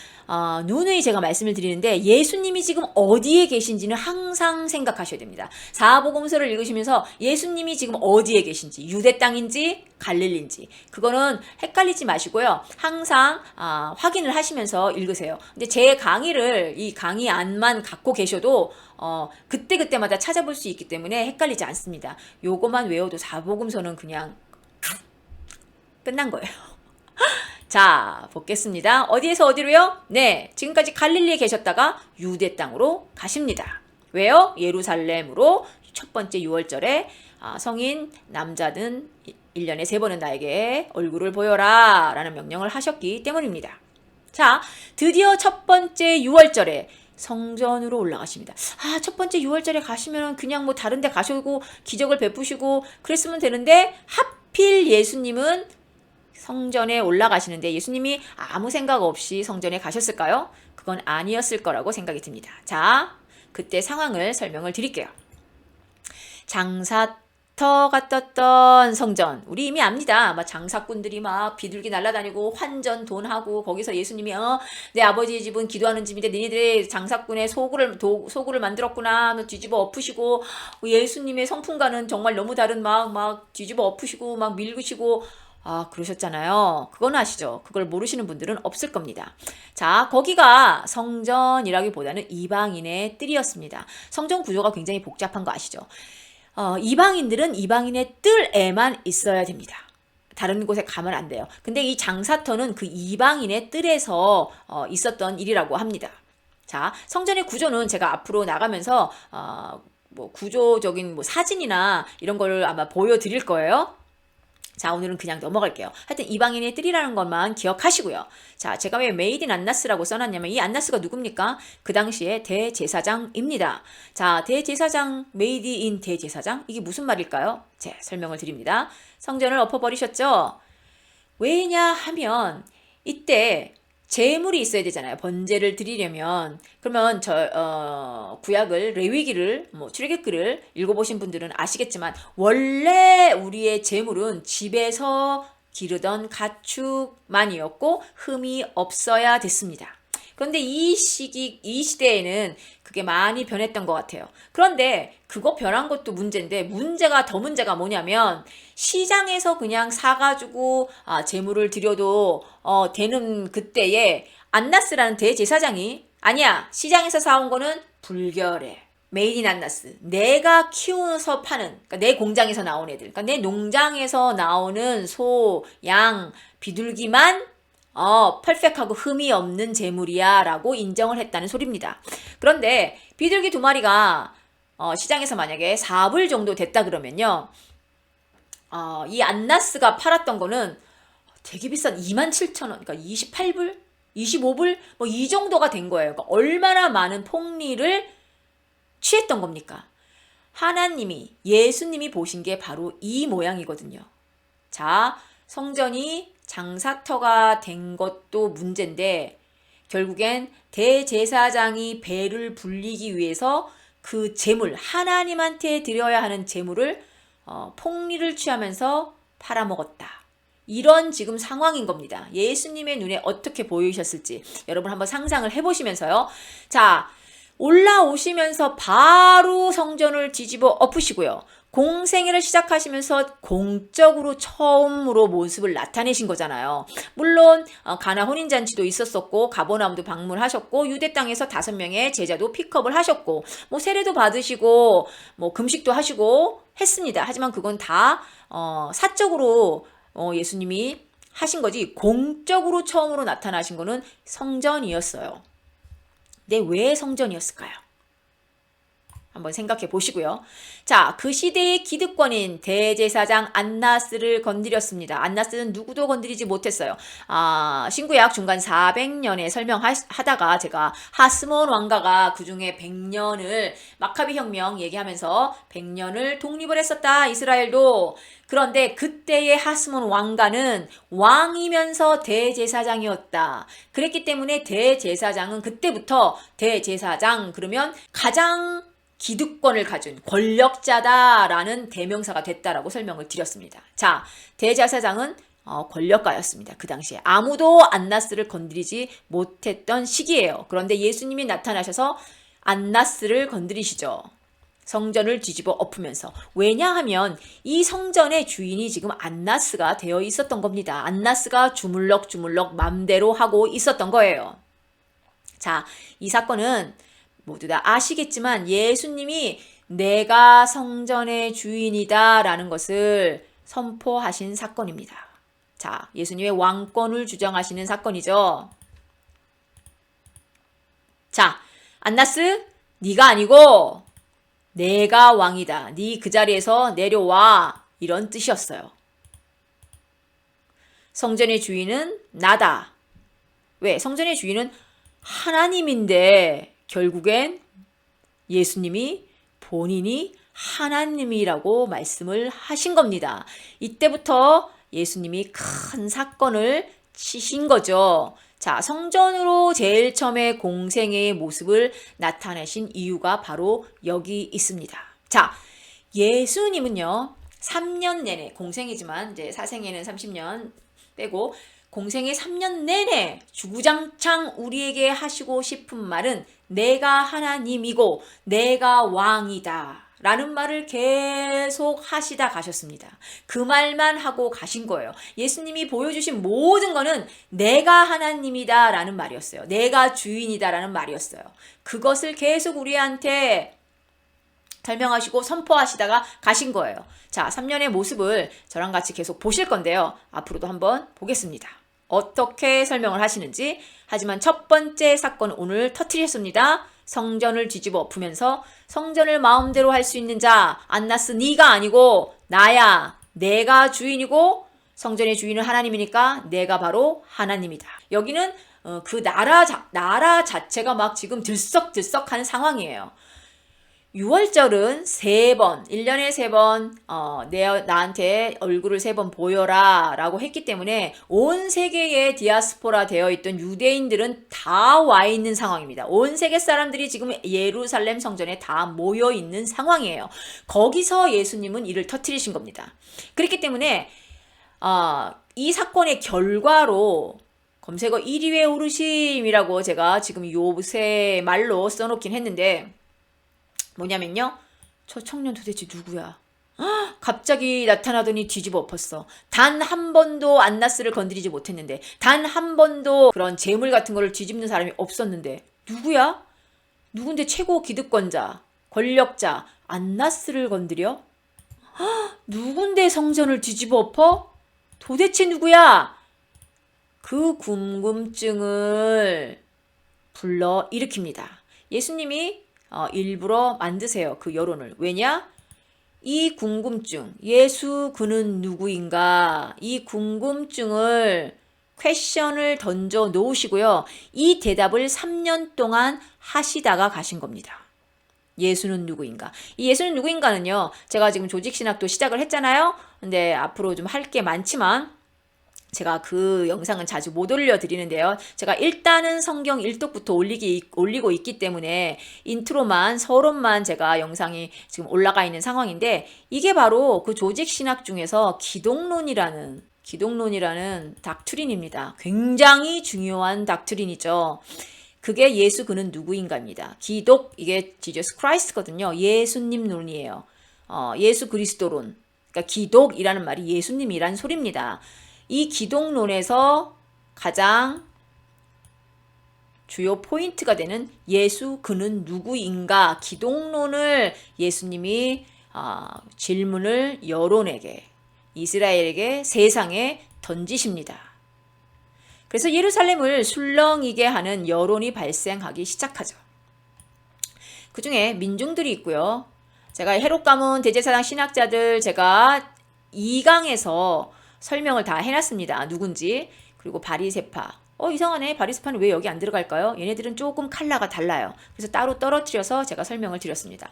누누이 제가 말씀을 드리는데 예수님이 지금 어디에 계신지는 항상 생각하셔야 됩니다. 사복음서를 읽으시면서 예수님이 지금 어디에 계신지, 유대 땅인지 갈릴리인지 그거는 헷갈리지 마시고요. 항상 확인을 하시면서 읽으세요. 근데 제 강의를 이 강의 안만 갖고 계셔도 그때그때마다 찾아볼 수 있기 때문에 헷갈리지 않습니다. 요거만 외워도 사복음서는 그냥 끝난 거예요. 자, 보겠습니다. 어디에서 어디로요? 네, 지금까지 갈릴리에 계셨다가 유대 땅으로 가십니다. 왜요? 예루살렘으로 첫 번째 유월절에 성인 남자는 1년에 3번은 나에게 얼굴을 보여라 라는 명령을 하셨기 때문입니다. 자, 드디어 첫 번째 유월절에 성전으로 올라가십니다. 첫 번째 유월절에 가시면 그냥 뭐 다른 데 가시고 기적을 베푸시고 그랬으면 되는데 하필 예수님은 성전에 올라가시는데 예수님이 아무 생각 없이 성전에 가셨을까요? 그건 아니었을 거라고 생각이 듭니다. 자, 그때 상황을 설명을 드릴게요. 장사터가 떴던 성전, 우리 이미 압니다. 막 장사꾼들이 막 비둘기 날아다니고 환전 돈하고 거기서 예수님이 내 아버지의 집은 기도하는 집인데 너희들의 장사꾼의 소굴을 만들었구나. 너 뒤집어 엎으시고 예수님의 성품과는 정말 너무 다른 막 뒤집어 엎으시고 막 밀으시고 그러셨잖아요. 그건 아시죠? 그걸 모르시는 분들은 없을 겁니다. 자, 거기가 성전이라기보다는 이방인의 뜰이었습니다. 성전 구조가 굉장히 복잡한 거 아시죠? 이방인들은 이방인의 뜰에만 있어야 됩니다. 다른 곳에 가면 안 돼요. 근데 이 장사터는 그 이방인의 뜰에서 있었던 일이라고 합니다. 자, 성전의 구조는 제가 앞으로 나가면서 뭐 구조적인 뭐 사진이나 이런 걸 아마 보여드릴 거예요. 자, 오늘은 그냥 넘어갈게요. 하여튼 이방인의 뜰이라는 것만 기억하시고요. 자, 제가 왜 메이드 인 안나스라고 써놨냐면 이 안나스가 누굽니까? 그 당시에 대제사장입니다. 자, 대제사장, 메이드 인 대제사장? 이게 무슨 말일까요? 제 설명을 드립니다. 성전을 엎어버리셨죠? 왜냐하면 이때 제물이 있어야 되잖아요. 번제를 드리려면. 그러면 구약을 레위기를 출애굽기를 읽어보신 분들은 아시겠지만 원래 우리의 제물은 집에서 기르던 가축만이었고 흠이 없어야 됐습니다. 그런데 이 시대에는 그게 많이 변했던 것 같아요. 그런데 그거 변한 것도 문제인데 더 문제가 뭐냐면 시장에서 그냥 사가지고 제물을 드려도 되는 그때에 안나스라는 대제사장이 아니야, 시장에서 사온 거는 불결해. 메이드 인 안나스. 내가 키워서 파는, 그러니까 내 공장에서 나온 애들, 그러니까 내 농장에서 나오는 소, 양, 비둘기만 퍼펙트하고 흠이 없는 제물이야 라고 인정을 했다는 소리입니다. 그런데 비둘기 2마리가 시장에서 만약에 4불 정도 됐다 그러면요, 이 안나스가 팔았던 거는 되게 비싼 27,000원, 그러니까 28불, 25불 뭐 이 정도가 된 거예요. 그러니까 얼마나 많은 폭리를 취했던 겁니까? 하나님이, 예수님이 보신 게 바로 이 모양이거든요. 자, 성전이 장사터가 된 것도 문제인데 결국엔 대제사장이 배를 불리기 위해서 그 제물, 하나님한테 드려야 하는 제물을 폭리를 취하면서 팔아먹었다. 이런 지금 상황인 겁니다. 예수님의 눈에 어떻게 보이셨을지 여러분 한번 상상을 해보시면서요. 자, 올라오시면서 바로 성전을 뒤집어 엎으시고요. 공생애를 시작하시면서 공적으로 처음으로 모습을 나타내신 거잖아요. 물론 가나 혼인잔치도 있었었고 가버나움도 방문하셨고 유대 땅에서 5명의 제자도 픽업을 하셨고 뭐 세례도 받으시고 뭐 금식도 하시고 했습니다. 하지만 그건 다 사적으로 예수님이 하신 거지 공적으로 처음으로 나타나신 거는 성전이었어요. 근데 왜 성전이었을까요? 한번 생각해 보시고요. 자, 그 시대의 기득권인 대제사장 안나스를 건드렸습니다. 안나스는 누구도 건드리지 못했어요. 신구약 중간 400년에 설명하다가 제가 하스몬 왕가가 그 중에 100년을 마카비 혁명 얘기하면서 100년을 독립을 했었다. 이스라엘도. 그런데 그때의 하스몬 왕가는 왕이면서 대제사장이었다. 그랬기 때문에 대제사장은 그때부터 대제사장 그러면 가장 기득권을 가진 권력자다라는 대명사가 됐다라고 설명을 드렸습니다. 자, 대제사장은 권력가였습니다. 그 당시에 아무도 안나스를 건드리지 못했던 시기예요. 그런데 예수님이 나타나셔서 안나스를 건드리시죠. 성전을 뒤집어 엎으면서. 왜냐하면 이 성전의 주인이 지금 안나스가 되어 있었던 겁니다. 안나스가 주물럭주물럭 맘대로 하고 있었던 거예요. 자, 이 사건은 모두 다 아시겠지만 예수님이 내가 성전의 주인이다 라는 것을 선포하신 사건입니다. 자, 예수님의 왕권을 주장하시는 사건이죠. 자, 안나스, 네가 아니고 내가 왕이다. 네 그 자리에서 내려와. 이런 뜻이었어요. 성전의 주인은 나다. 왜? 성전의 주인은 하나님인데 결국엔 예수님이 본인이 하나님이라고 말씀을 하신 겁니다. 이때부터 예수님이 큰 사건을 치신 거죠. 자, 성전으로 제일 처음에 공생애의 모습을 나타내신 이유가 바로 여기 있습니다. 자, 예수님은요, 3년 내내, 공생이지만 이제 사생애는 30년 빼고 공생애 3년 내내 주구장창 우리에게 하시고 싶은 말은 내가 하나님이고 내가 왕이다 라는 말을 계속 하시다 가셨습니다. 그 말만 하고 가신 거예요. 예수님이 보여주신 모든 거는 내가 하나님이다 라는 말이었어요. 내가 주인이다 라는 말이었어요. 그것을 계속 우리한테 설명하시고 선포하시다가 가신 거예요. 자, 3년의 모습을 저랑 같이 계속 보실 건데요. 앞으로도 한번 보겠습니다. 어떻게 설명을 하시는지. 하지만 첫 번째 사건 오늘 터뜨렸습니다. 성전을 뒤집어 엎으면서 성전을 마음대로 할 수 있는 자 안나스 네가 아니고 나야. 내가 주인이고 성전의 주인은 하나님이니까 내가 바로 하나님이다. 여기는 그 나라 자체가 막 지금 들썩들썩하는 상황이에요. 6월절은 3번, 1년에 3번, 나한테 얼굴을 3번 보여라 라고 했기 때문에 온 세계에 디아스포라 되어 있던 유대인들은 다 와 있는 상황입니다. 온 세계 사람들이 지금 예루살렘 성전에 다 모여 있는 상황이에요. 거기서 예수님은 이를 터뜨리신 겁니다. 그렇기 때문에, 이 사건의 결과로 검색어 1위에 오르심이라고 제가 지금 요새 말로 써놓긴 했는데, 뭐냐면요. 저 청년 도대체 누구야? 갑자기 나타나더니 뒤집어 엎었어. 단 한 번도 안나스를 건드리지 못했는데, 단 한 번도 그런 재물 같은 거를 뒤집는 사람이 없었는데, 누구야? 누군데 최고 기득권자, 권력자, 안나스를 건드려? 누군데 성전을 뒤집어 엎어? 도대체 누구야? 그 궁금증을 불러 일으킵니다. 예수님이 일부러 만드세요. 그 여론을. 왜냐? 이 궁금증, 예수 그는 누구인가? 이 궁금증을 퀘션을 던져 놓으시고요. 이 대답을 3년 동안 하시다가 가신 겁니다. 예수는 누구인가? 이 예수는 누구인가는요. 제가 지금 조직신학도 시작을 했잖아요. 근데 앞으로 좀 할 게 많지만 제가 그 영상은 자주 못 올려드리는데요. 제가 일단은 성경 1독부터 올리고 있기 때문에 인트로만, 서론만 제가 영상이 지금 올라가 있는 상황인데, 이게 바로 그 조직신학 중에서 기독론이라는 닥트린입니다. 굉장히 중요한 닥트린이죠. 그게 예수 그는 누구인가입니다. 기독, 이게 지저스 크라이스트거든요. 예수님 논이에요. 예수 그리스도론, 그러니까 기독이라는 말이 예수님이라는 소리입니다. 이 기독론에서 가장 주요 포인트가 되는 예수 그는 누구인가 기독론을 예수님이 질문을 여론에게, 이스라엘에게, 세상에 던지십니다. 그래서 예루살렘을 술렁이게 하는 여론이 발생하기 시작하죠. 그 중에 민중들이 있고요. 제가 헤롯 가문 대제사장 신학자들 제가 2강에서 설명을 다 해놨습니다. 누군지. 그리고 바리새파. 이상하네. 바리새파는 왜 여기 안 들어갈까요? 얘네들은 조금 컬러가 달라요. 그래서 따로 떨어뜨려서 제가 설명을 드렸습니다.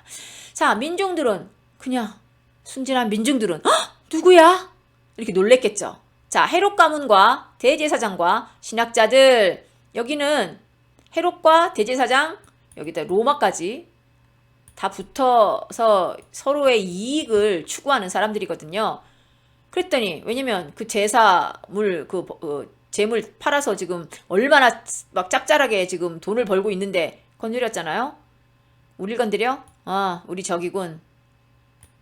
자, 민중들은 그냥 순진한 민중들은 누구야? 이렇게 놀랬겠죠. 자, 헤롯 가문과 대제사장과 신학자들, 여기는 헤롯과 대제사장, 여기다 로마까지 다 붙어서 서로의 이익을 추구하는 사람들이거든요. 그랬더니 왜냐면 그 제사물 재물 팔아서 지금 얼마나 막 짭짤하게 지금 돈을 벌고 있는데 건드렸잖아요. 우릴 건드려? 우리 적이군.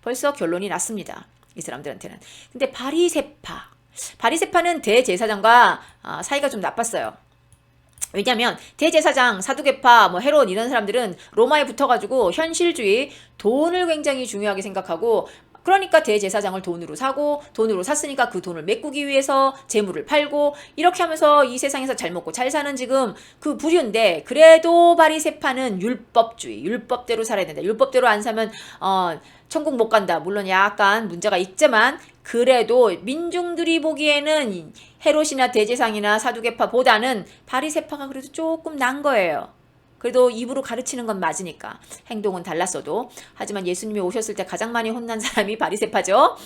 벌써 결론이 났습니다. 이 사람들한테는. 근데 바리새파는 대제사장과 사이가 좀 나빴어요. 왜냐면 대제사장, 사두개파, 헤롯 이런 사람들은 로마에 붙어가지고 현실주의, 돈을 굉장히 중요하게 생각하고, 그러니까 대제사장을 돈으로 사고, 돈으로 샀으니까 그 돈을 메꾸기 위해서 재물을 팔고, 이렇게 하면서 이 세상에서 잘 먹고 잘 사는 지금 그 부류인데, 그래도 바리새파는 율법주의, 율법대로 살아야 된다. 율법대로 안 사면 천국 못 간다. 물론 약간 문제가 있지만 그래도 민중들이 보기에는 헤롯이나 대제사장이나 사두개파보다는 바리새파가 그래도 조금 난 거예요. 그래도 입으로 가르치는 건 맞으니까. 행동은 달랐어도. 하지만 예수님이 오셨을 때 가장 많이 혼난 사람이 바리새파죠.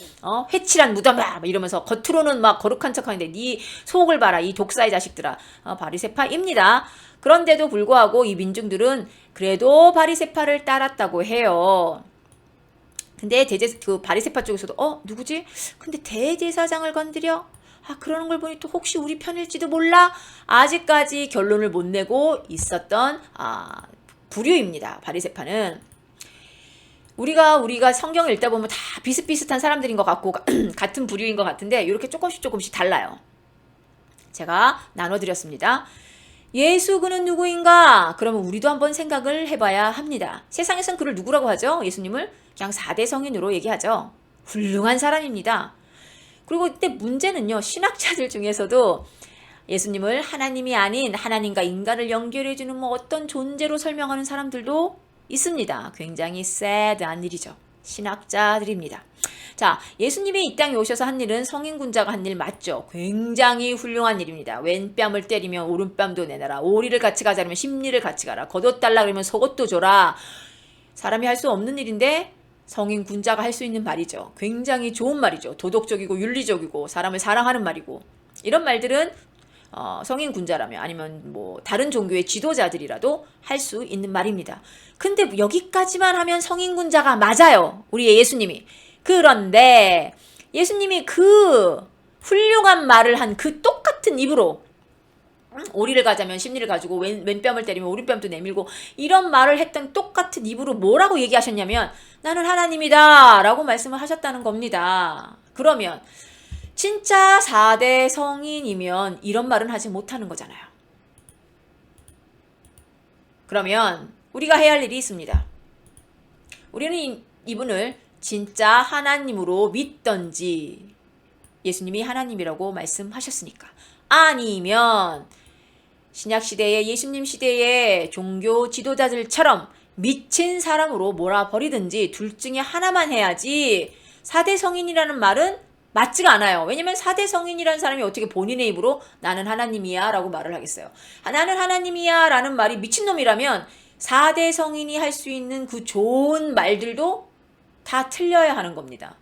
회칠한 무덤아 이러면서 겉으로는 막 거룩한 척하는데 네 속을 봐라 이 독사의 자식들아. 바리새파입니다. 그런데도 불구하고 이 민중들은 그래도 바리새파를 따랐다고 해요. 근데 바리새파 쪽에서도 누구지? 근데 대제사장을 건드려? 그러는 걸 보니 또 혹시 우리 편일지도 몰라? 아직까지 결론을 못 내고 있었던 부류입니다. 바리새파는. 우리가 성경을 읽다 보면 다 비슷비슷한 사람들인 것 같고 같은 부류인 것 같은데 이렇게 조금씩 달라요. 제가 나눠드렸습니다. 예수 그는 누구인가? 그러면 우리도 한번 생각을 해봐야 합니다. 세상에선 그를 누구라고 하죠? 예수님을 그냥 4대 성인으로 얘기하죠. 훌륭한 사람입니다. 그리고 그때 문제는요. 신학자들 중에서도 예수님을 하나님이 아닌 하나님과 인간을 연결해주는 어떤 존재로 설명하는 사람들도 있습니다. 굉장히 새드한 일이죠. 신학자들입니다. 자, 예수님이 이 땅에 오셔서 한 일은 성인군자가 한 일 맞죠? 굉장히 훌륭한 일입니다. 왼뺨을 때리면 오른뺨도 내놔라. 오리를 같이 가자 그러면 십리를 같이 가라. 겉옷 달라 그러면 속옷도 줘라. 사람이 할 수 없는 일인데 성인군자가 할 수 있는 말이죠. 굉장히 좋은 말이죠. 도덕적이고 윤리적이고 사람을 사랑하는 말이고. 이런 말들은 성인군자라면 아니면 다른 종교의 지도자들이라도 할 수 있는 말입니다. 근데 여기까지만 하면 성인군자가 맞아요. 우리의 예수님이. 그런데 예수님이 그 훌륭한 말을 한 그 똑같은 입으로 오리를 가자면 십리를 가지고 왼뺨을 때리면 오른뺨도 내밀고 이런 말을 했던 똑같은 입으로 뭐라고 얘기하셨냐면 나는 하나님이다 라고 말씀을 하셨다는 겁니다. 그러면 진짜 4대 성인이면 이런 말은 하지 못하는 거잖아요. 그러면 우리가 해야 할 일이 있습니다. 우리는 이분을 진짜 하나님으로 믿던지 예수님이 하나님이라고 말씀하셨으니까 아니면 신약시대의 예수님 시대의 종교 지도자들처럼 미친 사람으로 몰아버리든지 둘 중에 하나만 해야지 4대 성인이라는 말은 맞지가 않아요. 왜냐면 4대 성인이라는 사람이 어떻게 본인의 입으로 나는 하나님이야 라고 말을 하겠어요. 나는 하나님이야 라는 말이 미친놈이라면 4대 성인이 할 수 있는 그 좋은 말들도 다 틀려야 하는 겁니다.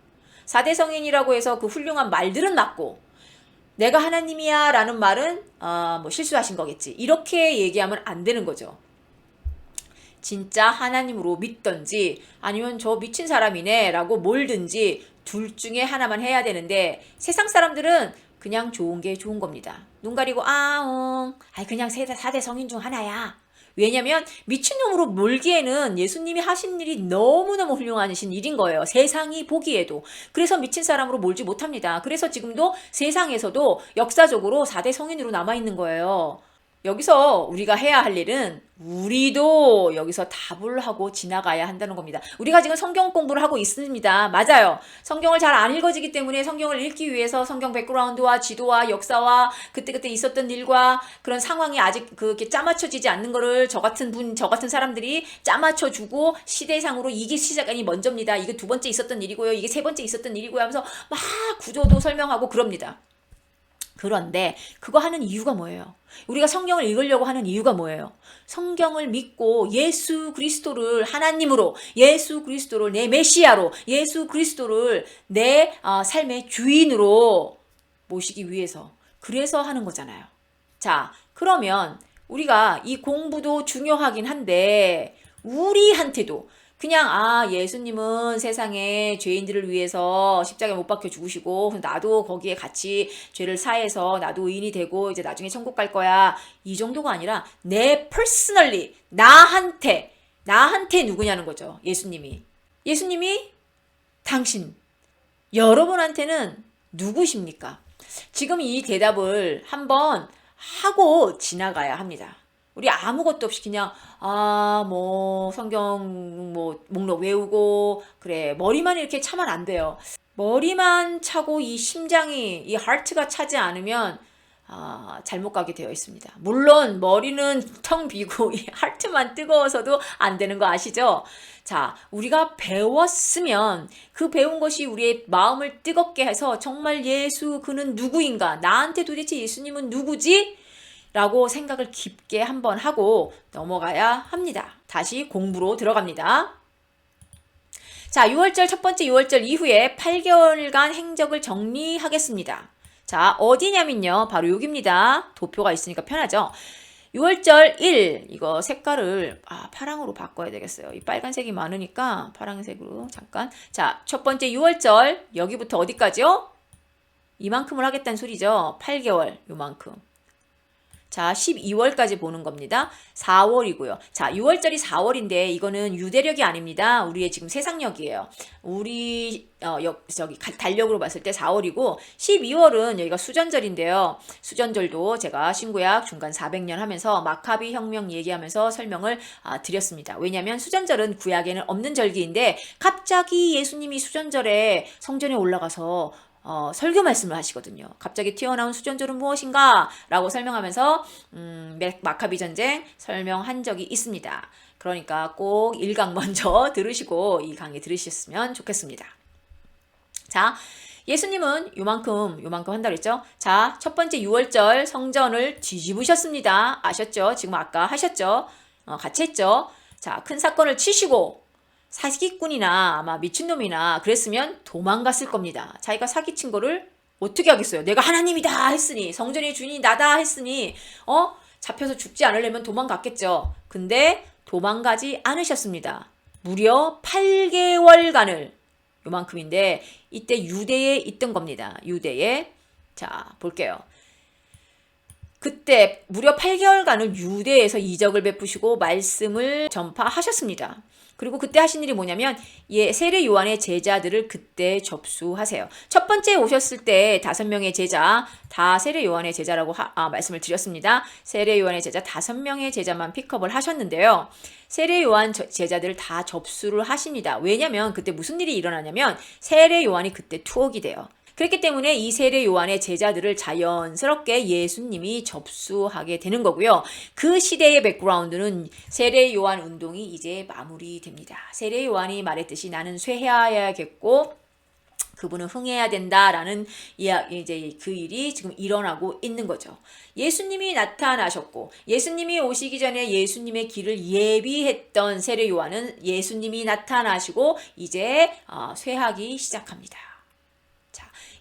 4대 성인이라고 해서 그 훌륭한 말들은 맞고 내가 하나님이야 라는 말은 실수하신 거겠지. 이렇게 얘기하면 안 되는 거죠. 진짜 하나님으로 믿던지 아니면 저 미친 사람이네 라고 몰든지 둘 중에 하나만 해야 되는데 세상 사람들은 그냥 좋은 게 좋은 겁니다. 눈 가리고 그냥 4대 성인 중 하나야. 왜냐면 미친놈으로 몰기에는 예수님이 하신 일이 너무너무 훌륭하신 일인 거예요. 세상이 보기에도. 그래서 미친 사람으로 몰지 못합니다. 그래서 지금도 세상에서도 역사적으로 4대 성인으로 남아있는 거예요. 여기서 우리가 해야 할 일은 우리도 여기서 답을 하고 지나가야 한다는 겁니다. 우리가 지금 성경 공부를 하고 있습니다. 맞아요. 성경을 잘 안 읽어지기 때문에 성경을 읽기 위해서 성경 백그라운드와 지도와 역사와 그때그때 있었던 일과 그런 상황이 아직 그렇게 짜맞춰지지 않는 거를 저 같은 사람들이 짜맞춰주고 시대상으로 이게 시작이 먼저입니다. 이게 두 번째 있었던 일이고요. 이게 세 번째 있었던 일이고요 하면서 막 구조도 설명하고 그럽니다. 그런데 그거 하는 이유가 뭐예요? 우리가 성경을 읽으려고 하는 이유가 뭐예요? 성경을 믿고 예수 그리스도를 하나님으로, 예수 그리스도를 내 메시아로, 예수 그리스도를 내 삶의 주인으로 모시기 위해서, 그래서 하는 거잖아요. 자, 그러면 우리가 이 공부도 중요하긴 한데 우리한테도 그냥 예수님은 세상에 죄인들을 위해서 십자가에 못 박혀 죽으시고 나도 거기에 같이 죄를 사해서 나도 의인이 되고 이제 나중에 천국 갈 거야. 이 정도가 아니라 내 퍼스널리 나한테 누구냐는 거죠. 예수님이 당신 여러분한테는 누구십니까? 지금 이 대답을 한번 하고 지나가야 합니다. 우리 아무것도 없이 그냥 성경 목록 외우고 그래 머리만 이렇게 차면 안 돼요. 머리만 차고 이 심장이 이 하트가 차지 않으면 잘못 가게 되어 있습니다. 물론 머리는 텅 비고 이 하트만 뜨거워서도 안 되는 거 아시죠? 자, 우리가 배웠으면 그 배운 것이 우리의 마음을 뜨겁게 해서 정말 예수 그는 누구인가? 나한테 도대체 예수님은 누구지? 라고 생각을 깊게 한번 하고 넘어가야 합니다. 다시 공부로 들어갑니다. 자, 6월절 첫 번째 6월절 이후에 8개월간 행적을 정리하겠습니다. 자, 어디냐면요. 바로 여기입니다. 도표가 있으니까 편하죠. 6월절 1, 이거 색깔을 파랑으로 바꿔야 되겠어요. 이 빨간색이 많으니까 파란색으로 잠깐. 자, 첫 번째 6월절 여기부터 어디까지요? 이만큼을 하겠다는 소리죠. 8개월 요만큼. 자, 12월까지 보는 겁니다. 4월이고요. 자, 6월절이 4월인데 이거는 유대력이 아닙니다. 우리의 지금 세상력이에요. 우리 달력으로 봤을 때 4월이고 12월은 여기가 수전절인데요. 수전절도 제가 신구약 중간 400년 하면서 마카비 혁명 얘기하면서 설명을 드렸습니다. 왜냐하면 수전절은 구약에는 없는 절기인데 갑자기 예수님이 수전절에 성전에 올라가서 설교 말씀을 하시거든요. 갑자기 튀어나온 수전절은 무엇인가? 라고 설명하면서 마카비 전쟁 설명한 적이 있습니다. 그러니까 꼭 1강 먼저 들으시고 이 강의 들으셨으면 좋겠습니다. 자, 예수님은 요만큼 한다고 했죠? 자, 첫 번째 6월절 성전을 뒤집으셨습니다. 아셨죠? 지금 아까 하셨죠? 같이 했죠? 자, 큰 사건을 치시고 사기꾼이나 아마 미친놈이나 그랬으면 도망갔을 겁니다. 자기가 사기친 거를 어떻게 하겠어요? 내가 하나님이다 했으니 성전의 주인이 나다 했으니 잡혀서 죽지 않으려면 도망갔겠죠. 근데 도망가지 않으셨습니다. 무려 8개월간을 요만큼인데 이때 유대에 있던 겁니다. 유대에. 자, 볼게요. 그때 무려 8개월간을 유대에서 이적을 베푸시고 말씀을 전파하셨습니다. 그리고 그때 하신 일이 뭐냐면 세례 요한의 제자들을 그때 접수하세요. 첫 번째 오셨을 때 5명의 제자 다 세례 요한의 제자라고 말씀을 드렸습니다. 세례 요한의 제자 5명의 제자만 픽업을 하셨는데요. 세례 요한 제자들을 다 접수를 하십니다. 왜냐면 그때 무슨 일이 일어나냐면 세례 요한이 그때 투옥이 돼요. 그렇기 때문에 이 세례 요한의 제자들을 자연스럽게 예수님이 접수하게 되는 거고요. 그 시대의 백그라운드는 세례 요한 운동이 이제 마무리됩니다. 세례 요한이 말했듯이 나는 쇠해야겠고 그분은 흥해야 된다라는 이제 그 일이 지금 일어나고 있는 거죠. 예수님이 나타나셨고 예수님이 오시기 전에 예수님의 길을 예비했던 세례 요한은 예수님이 나타나시고 이제 쇠하기 시작합니다.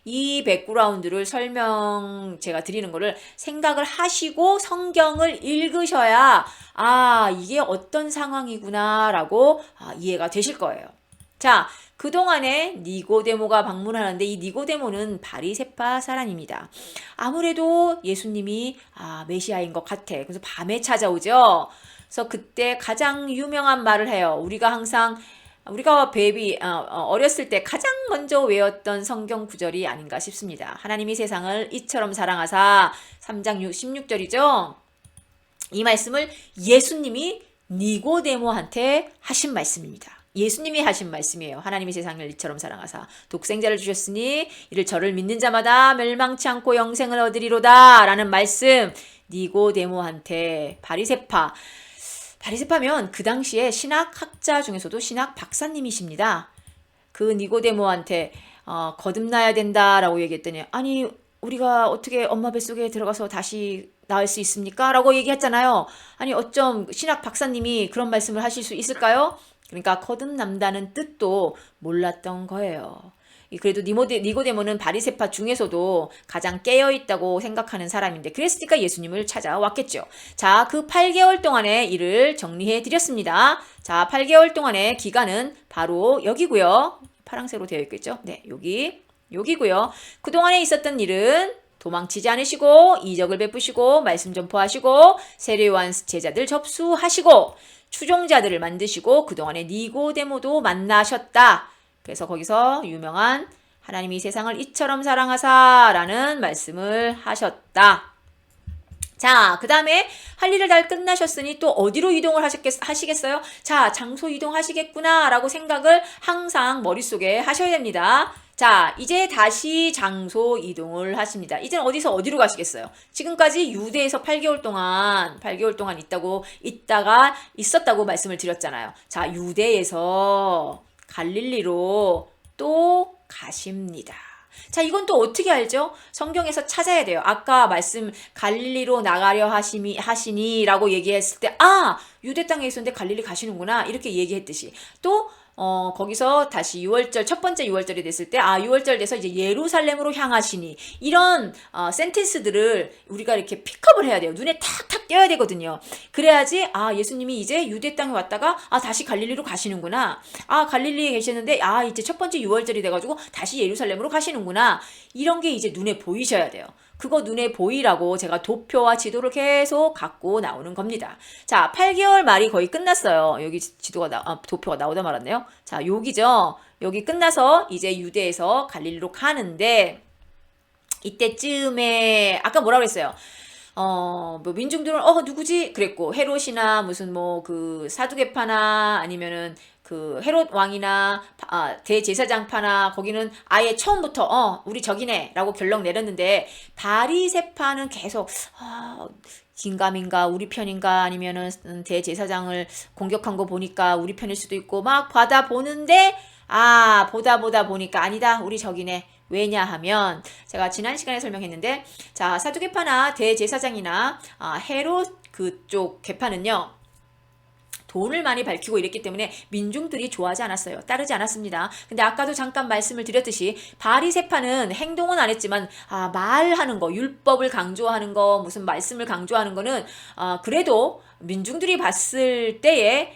이 백그라운드를 제가 드리는 거를 생각을 하시고 성경을 읽으셔야 이게 어떤 상황이구나 라고 이해가 되실 거예요. 자, 그동안에 니고데모가 방문하는데 이 니고데모는 바리새파 사람입니다. 아무래도 예수님이 메시아인 것 같아. 그래서 밤에 찾아오죠. 그래서 그때 가장 유명한 말을 해요. 우리가 어렸을 때 가장 먼저 외웠던 성경 구절이 아닌가 싶습니다. 하나님이 세상을 이처럼 사랑하사 3장 16절이죠. 이 말씀을 예수님이 니고데모한테 하신 말씀입니다. 예수님이 하신 말씀이에요. 하나님이 세상을 이처럼 사랑하사 독생자를 주셨으니 이를 저를 믿는 자마다 멸망치 않고 영생을 얻으리로다 라는 말씀. 니고데모한테 바리새파면 그 당시에 신학학자 중에서도 신학 박사님이십니다. 그 니고데모한테 거듭나야 된다라고 얘기했더니 아니 우리가 어떻게 엄마 뱃속에 들어가서 다시 나을 수 있습니까? 라고 얘기했잖아요. 아니 어쩜 신학 박사님이 그런 말씀을 하실 수 있을까요? 그러니까 거듭난다는 뜻도 몰랐던 거예요. 그래도 니고데모는 바리새파 중에서도 가장 깨어있다고 생각하는 사람인데 그랬으니까 예수님을 찾아왔겠죠. 자, 그 8개월 동안의 일을 정리해 드렸습니다. 자, 8개월 동안의 기간은 바로 여기고요. 파란색으로 되어 있겠죠? 네, 여기고요. 그동안에 있었던 일은 도망치지 않으시고 이적을 베푸시고 말씀 전포하시고 세례요한 제자들 접수하시고 추종자들을 만드시고 그동안에 니고데모도 만나셨다. 그래서 거기서 유명한 하나님이 세상을 이처럼 사랑하사라는 말씀을 하셨다. 자, 그 다음에 할 일을 다 끝나셨으니 또 어디로 이동을 하시겠어요? 자, 장소 이동하시겠구나 라고 생각을 항상 머릿속에 하셔야 됩니다. 자, 이제 다시 장소 이동을 하십니다. 이제는 어디로 가시겠어요? 지금까지 유대에서 8개월 동안 있었다고 말씀을 드렸잖아요. 자, 유대에서 갈릴리로 또 가십니다. 자, 이건 또 어떻게 알죠? 성경에서 찾아야 돼요. 아까 말씀 갈릴리로 나가려 하시니라고 얘기했을 때 유대 땅에 있었는데 갈릴리 가시는구나 이렇게 얘기했듯이 또 거기서 다시 6월절, 첫 번째 6월절이 됐을 때, 6월절 돼서 이제 예루살렘으로 향하시니, 이런, 센텐스들을 우리가 이렇게 픽업을 해야 돼요. 눈에 탁탁 띄어야 되거든요. 그래야지, 예수님이 이제 유대 땅에 왔다가, 다시 갈릴리로 가시는구나. 갈릴리에 계셨는데, 이제 첫 번째 6월절이 돼가지고 다시 예루살렘으로 가시는구나. 이런 게 이제 눈에 보이셔야 돼요. 그거 눈에 보이라고 제가 도표와 지도를 계속 갖고 나오는 겁니다. 자, 8개월 말이 거의 끝났어요. 여기 도표가 나오다 말았네요. 자, 여기죠. 여기 끝나서 이제 유대에서 갈릴리로 가는데 이때쯤에 아까 뭐라 그랬어요? 민중들은 누구지? 그랬고 헤롯이나 무슨 그 사두개파나 아니면은 그 헤롯 왕이나 대제사장파나 거기는 아예 처음부터 우리 적이네 라고 결론 내렸는데 바리새파는 계속 긴가민가 우리 편인가 아니면은 대제사장을 공격한 거 보니까 우리 편일 수도 있고 막 받아보는데 보다 보니까 아니다 우리 적이네. 왜냐하면 제가 지난 시간에 설명했는데 자 사두개파나 대제사장이나 헤롯 그쪽 계파는요 돈을 많이 밝히고 이랬기 때문에 민중들이 좋아하지 않았어요. 따르지 않았습니다. 근데 아까도 잠깐 말씀을 드렸듯이 바리새파는 행동은 안 했지만 말하는 거, 율법을 강조하는 거, 무슨 말씀을 강조하는 거는 그래도 민중들이 봤을 때에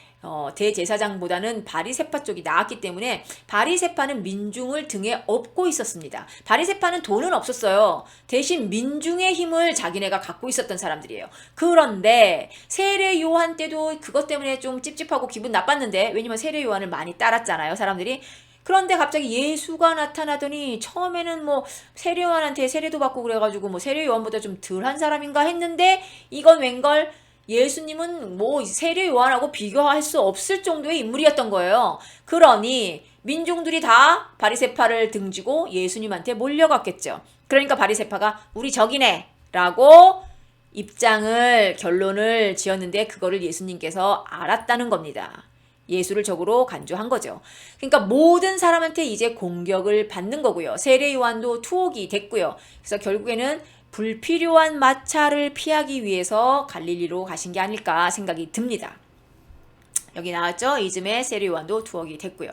대제사장보다는 바리새파 쪽이 나았기 때문에 바리새파는 민중을 등에 업고 있었습니다. 바리새파는 돈은 없었어요. 대신 민중의 힘을 자기네가 갖고 있었던 사람들이에요. 그런데 세례 요한 때도 그것 때문에 좀 찝찝하고 기분 나빴는데 왜냐면 세례 요한을 많이 따랐잖아요, 사람들이. 그런데 갑자기 예수가 나타나더니 처음에는 세례 요한한테 세례도 받고 그래가지고 세례 요한보다 좀 덜한 사람인가 했는데 이건 웬걸 예수님은 세례 요한하고 비교할 수 없을 정도의 인물이었던 거예요. 그러니 민중들이 다 바리새파를 등지고 예수님한테 몰려갔겠죠. 그러니까 바리새파가 우리 적이네 라고 결론을 지었는데 그거를 예수님께서 알았다는 겁니다. 예수를 적으로 간주한 거죠. 그러니까 모든 사람한테 이제 공격을 받는 거고요. 세례 요한도 투옥이 됐고요. 그래서 결국에는 불필요한 마찰을 피하기 위해서 갈릴리로 가신 게 아닐까 생각이 듭니다. 여기 나왔죠? 이즘에 세례 요한도 투옥이 됐고요.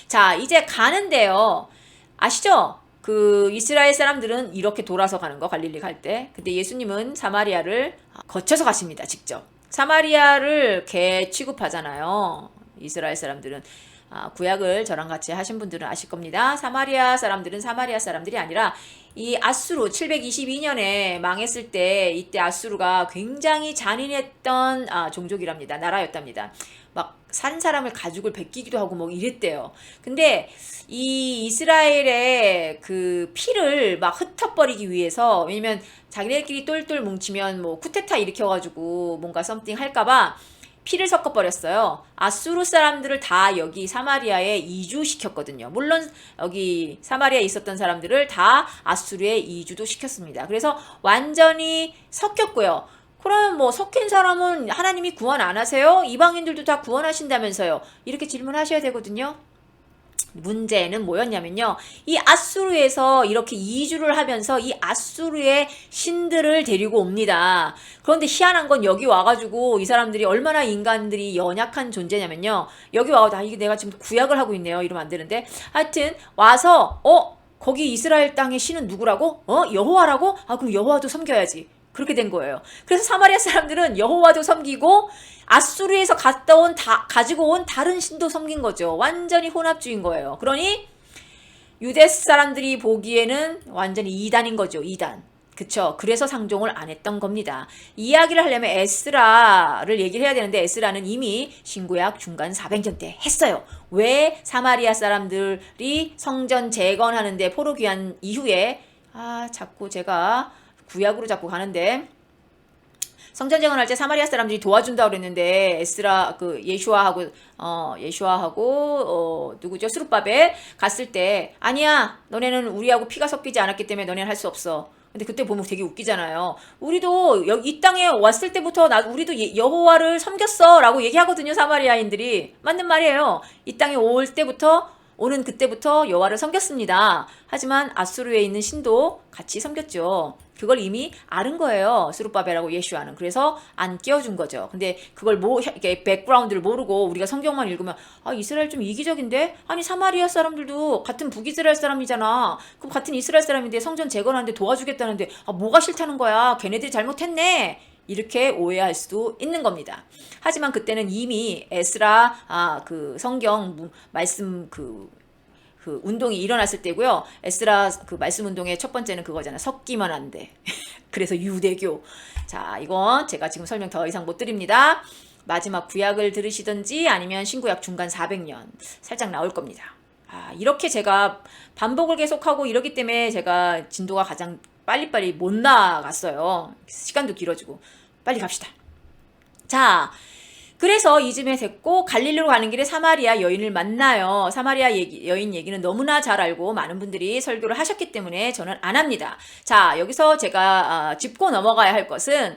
자, 이제 가는데요. 아시죠? 그 이스라엘 사람들은 이렇게 돌아서 가는 거 갈릴리 갈 때. 근데 예수님은 사마리아를 거쳐서 가십니다. 직접. 사마리아를 개 취급하잖아요. 이스라엘 사람들은 구약을 저랑 같이 하신 분들은 아실 겁니다. 사마리아 사람들은 사마리아 사람들이 아니라 이 아수르 722년에 망했을 때 이때 아수르가 굉장히 잔인했던 종족이랍니다. 나라였답니다. 막 산 사람을 가죽을 베끼기도 하고 뭐 이랬대요. 근데 이 이스라엘의 그 피를 막 흩어버리기 위해서, 왜냐면 자기네들끼리 똘똘 뭉치면 뭐 쿠데타 일으켜가지고 뭔가 썸띵 할까봐 피를 섞어버렸어요. 아수르 사람들을 다 여기 사마리아에 이주시켰거든요. 물론 여기 사마리아에 있었던 사람들을 다 아수르에 이주도 시켰습니다. 그래서 완전히 섞였고요. 그러면 뭐 섞인 사람은 하나님이 구원 안 하세요? 이방인들도 다 구원하신다면서요? 이렇게 질문하셔야 되거든요. 문제는 뭐였냐면요. 이 아수르에서 이렇게 이주를 하면서 이 아수르의 신들을 데리고 옵니다. 그런데 희한한 건 여기 와가지고 이 사람들이 얼마나 인간들이 연약한 존재냐면요. 여기 와가지고 이게 내가 지금 구약을 하고 있네요. 이러면 안 되는데. 하여튼 와서 거기 이스라엘 땅의 신은 누구라고? 여호와라고? 그럼 여호와도 섬겨야지. 그렇게 된 거예요. 그래서 사마리아 사람들은 여호와도 섬기고 아수르에서 가지고 온 다른 신도 섬긴 거죠. 완전히 혼합주의인 거예요. 그러니 유대 사람들이 보기에는 완전히 이단인 거죠. 이단. 그쵸? 그래서 상종을 안 했던 겁니다. 이야기를 하려면 에스라를 얘기를 해야 되는데 에스라는 이미 신구약 중간 400년 때 했어요. 왜 사마리아 사람들이 성전 재건하는데 포로 귀환 이후에 자꾸 제가 구약으로 자꾸 가는데 성전 재건할 때 사마리아 사람들이 도와준다고 그랬는데 에스라 예슈아하고 누구죠? 스룹바벨 갔을 때 아니야, 너네는 우리하고 피가 섞이지 않았기 때문에 너네는 할 수 없어. 근데 그때 보면 되게 웃기잖아요. 우리도 여기 이 땅에 왔을 때부터 우리도 여호와를 섬겼어라고 얘기하거든요. 사마리아인들이. 맞는 말이에요. 이 땅에 오는 그때부터 여호와를 섬겼습니다. 하지만 아수르에 있는 신도 같이 섬겼죠. 그걸 이미 아는 거예요. 스룹바벨하고 예슈아는. 그래서 안 끼워준 거죠. 근데 그걸 이렇게 백그라운드를 모르고 우리가 성경만 읽으면 이스라엘 좀 이기적인데? 아니 사마리아 사람들도 같은 북이스라엘 사람이잖아. 그럼 같은 이스라엘 사람인데 성전 재건하는데 도와주겠다는데 뭐가 싫다는 거야. 걔네들이 잘못했네. 이렇게 오해할 수도 있는 겁니다. 하지만 그때는 이미 에스라 그 성경 말씀 그 운동이 일어났을 때고요. 에스라 그 말씀 운동의 첫 번째는 그거잖아. 섞기만 한데. 그래서 유대교. 자, 이건 제가 지금 설명 더 이상 못 드립니다. 마지막 구약을 들으시든지 아니면 신구약 중간 400년 살짝 나올 겁니다. 이렇게 제가 반복을 계속하고 이러기 때문에 제가 진도가 가장 빨리빨리 못 나갔어요. 시간도 길어지고. 빨리 갑시다. 자, 그래서 이쯤에 됐고 갈릴리로 가는 길에 사마리아 여인을 만나요. 사마리아 여인 얘기는 너무나 잘 알고 많은 분들이 설교를 하셨기 때문에 저는 안 합니다. 자, 여기서 제가 짚고 넘어가야 할 것은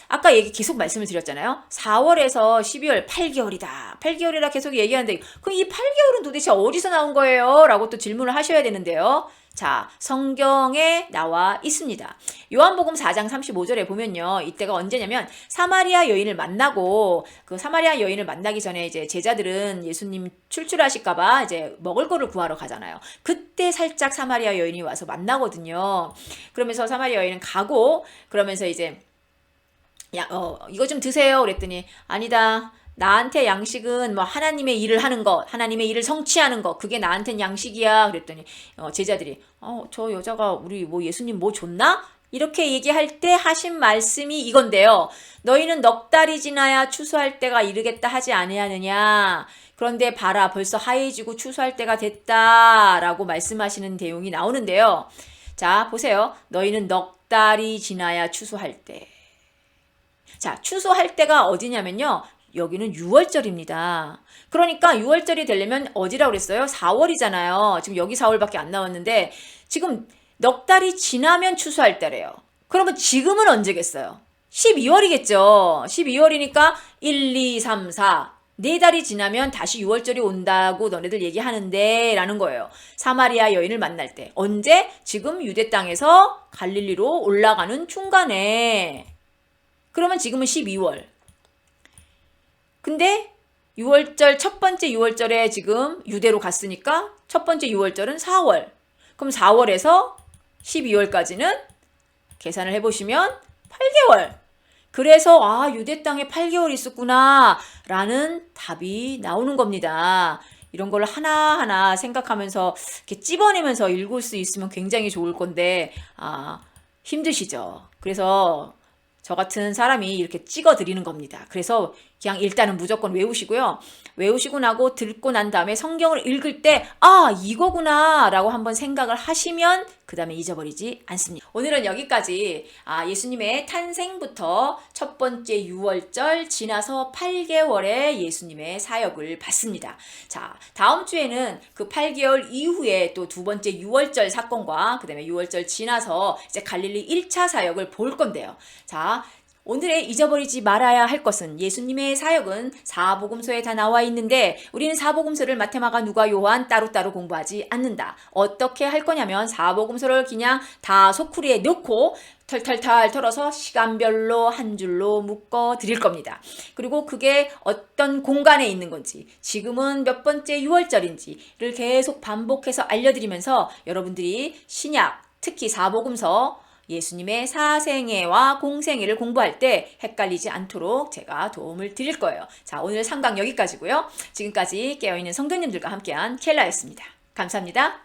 아까 계속 말씀을 드렸잖아요. 4월에서 12월 8개월이다. 8개월이라 계속 얘기하는데 그럼 이 8개월은 도대체 어디서 나온 거예요? 라고 또 질문을 하셔야 되는데요. 자, 성경에 나와 있습니다. 요한복음 4장 35절에 보면요. 이때가 언제냐면 사마리아 여인을 만나고 그 사마리아 여인을 만나기 전에 이제 제자들은 예수님 출출하실까봐 이제 먹을 거를 구하러 가잖아요. 그때 살짝 사마리아 여인이 와서 만나거든요. 그러면서 사마리아 여인은 가고 그러면서 이제 이거 좀 드세요. 그랬더니 아니다. 나한테 양식은 뭐 하나님의 일을 하는 것, 하나님의 일을 성취하는 것, 그게 나한텐 양식이야. 그랬더니 제자들이 저 여자가 우리 뭐 예수님 뭐 줬나? 이렇게 얘기할 때 하신 말씀이 이건데요. 너희는 넉 달이 지나야 추수할 때가 이르겠다 하지 아니하느냐. 그런데 봐라 벌써 하얘지고 추수할 때가 됐다라고 말씀하시는 내용이 나오는데요. 자, 보세요. 너희는 넉 달이 지나야 추수할 때. 자, 추수할 때가 어디냐면요. 여기는 6월절입니다. 그러니까 6월절이 되려면 어디라고 그랬어요? 4월이잖아요. 지금 여기 4월밖에 안 나왔는데 지금 넉 달이 지나면 추수할 때래요. 그러면 지금은 언제겠어요? 12월이겠죠. 12월이니까 1, 2, 3, 4. 4달이 지나면 다시 6월절이 온다고 너네들 얘기하는데 라는 거예요. 사마리아 여인을 만날 때. 언제? 지금 유대 땅에서 갈릴리로 올라가는 중간에. 그러면 지금은 12월. 근데 6월절 첫 번째 6월절에 지금 유대로 갔으니까 첫 번째 6월절은 4월. 그럼 4월에서 12월까지는 계산을 해보시면 8개월. 그래서 유대 땅에 8개월이 있었구나 라는 답이 나오는 겁니다. 이런 걸 하나하나 생각하면서 이렇게 찝어내면서 읽을 수 있으면 굉장히 좋을 건데, 힘드시죠? 그래서 저 같은 사람이 이렇게 찍어 드리는 겁니다. 그래서 그냥 일단은 무조건 외우시고요. 외우시고 나고 듣고 난 다음에 성경을 읽을 때, 이거구나 라고 한번 생각을 하시면 그 다음에 잊어버리지 않습니다. 오늘은 여기까지 예수님의 탄생부터 첫 번째 유월절 지나서 8개월의 예수님의 사역을 봤습니다. 자, 다음 주에는 그 8개월 이후에 또 두 번째 유월절 사건과 그 다음에 유월절 지나서 이제 갈릴리 1차 사역을 볼 건데요. 자, 오늘의 잊어버리지 말아야 할 것은 예수님의 사역은 사복음서에 다 나와 있는데 우리는 사복음서를 마태, 마가, 누가, 요한 따로따로 공부하지 않는다. 어떻게 할 거냐면 사복음서를 그냥 다 소쿠리에 넣고 털털털 털어서 시간별로 한 줄로 묶어 드릴 겁니다. 그리고 그게 어떤 공간에 있는 건지, 지금은 몇 번째 유월절인지를 계속 반복해서 알려드리면서 여러분들이 신약, 특히 사복음서 예수님의 사생애와 공생애를 공부할 때 헷갈리지 않도록 제가 도움을 드릴 거예요. 자, 오늘 상강 여기까지고요. 지금까지 깨어있는 성도님들과 함께한 켈라였습니다. 감사합니다.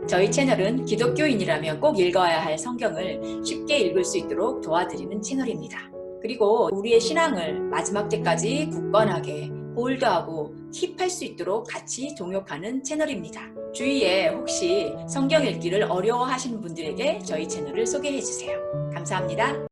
저희 채널은 기독교인이라면 꼭 읽어야 할 성경을 쉽게 읽을 수 있도록 도와드리는 채널입니다. 그리고 우리의 신앙을 마지막 때까지 굳건하게 홀드하고 킵할 수 있도록 같이 동역하는 채널입니다. 주위에 혹시 성경 읽기를 어려워하시는 분들에게 저희 채널을 소개해 주세요. 감사합니다.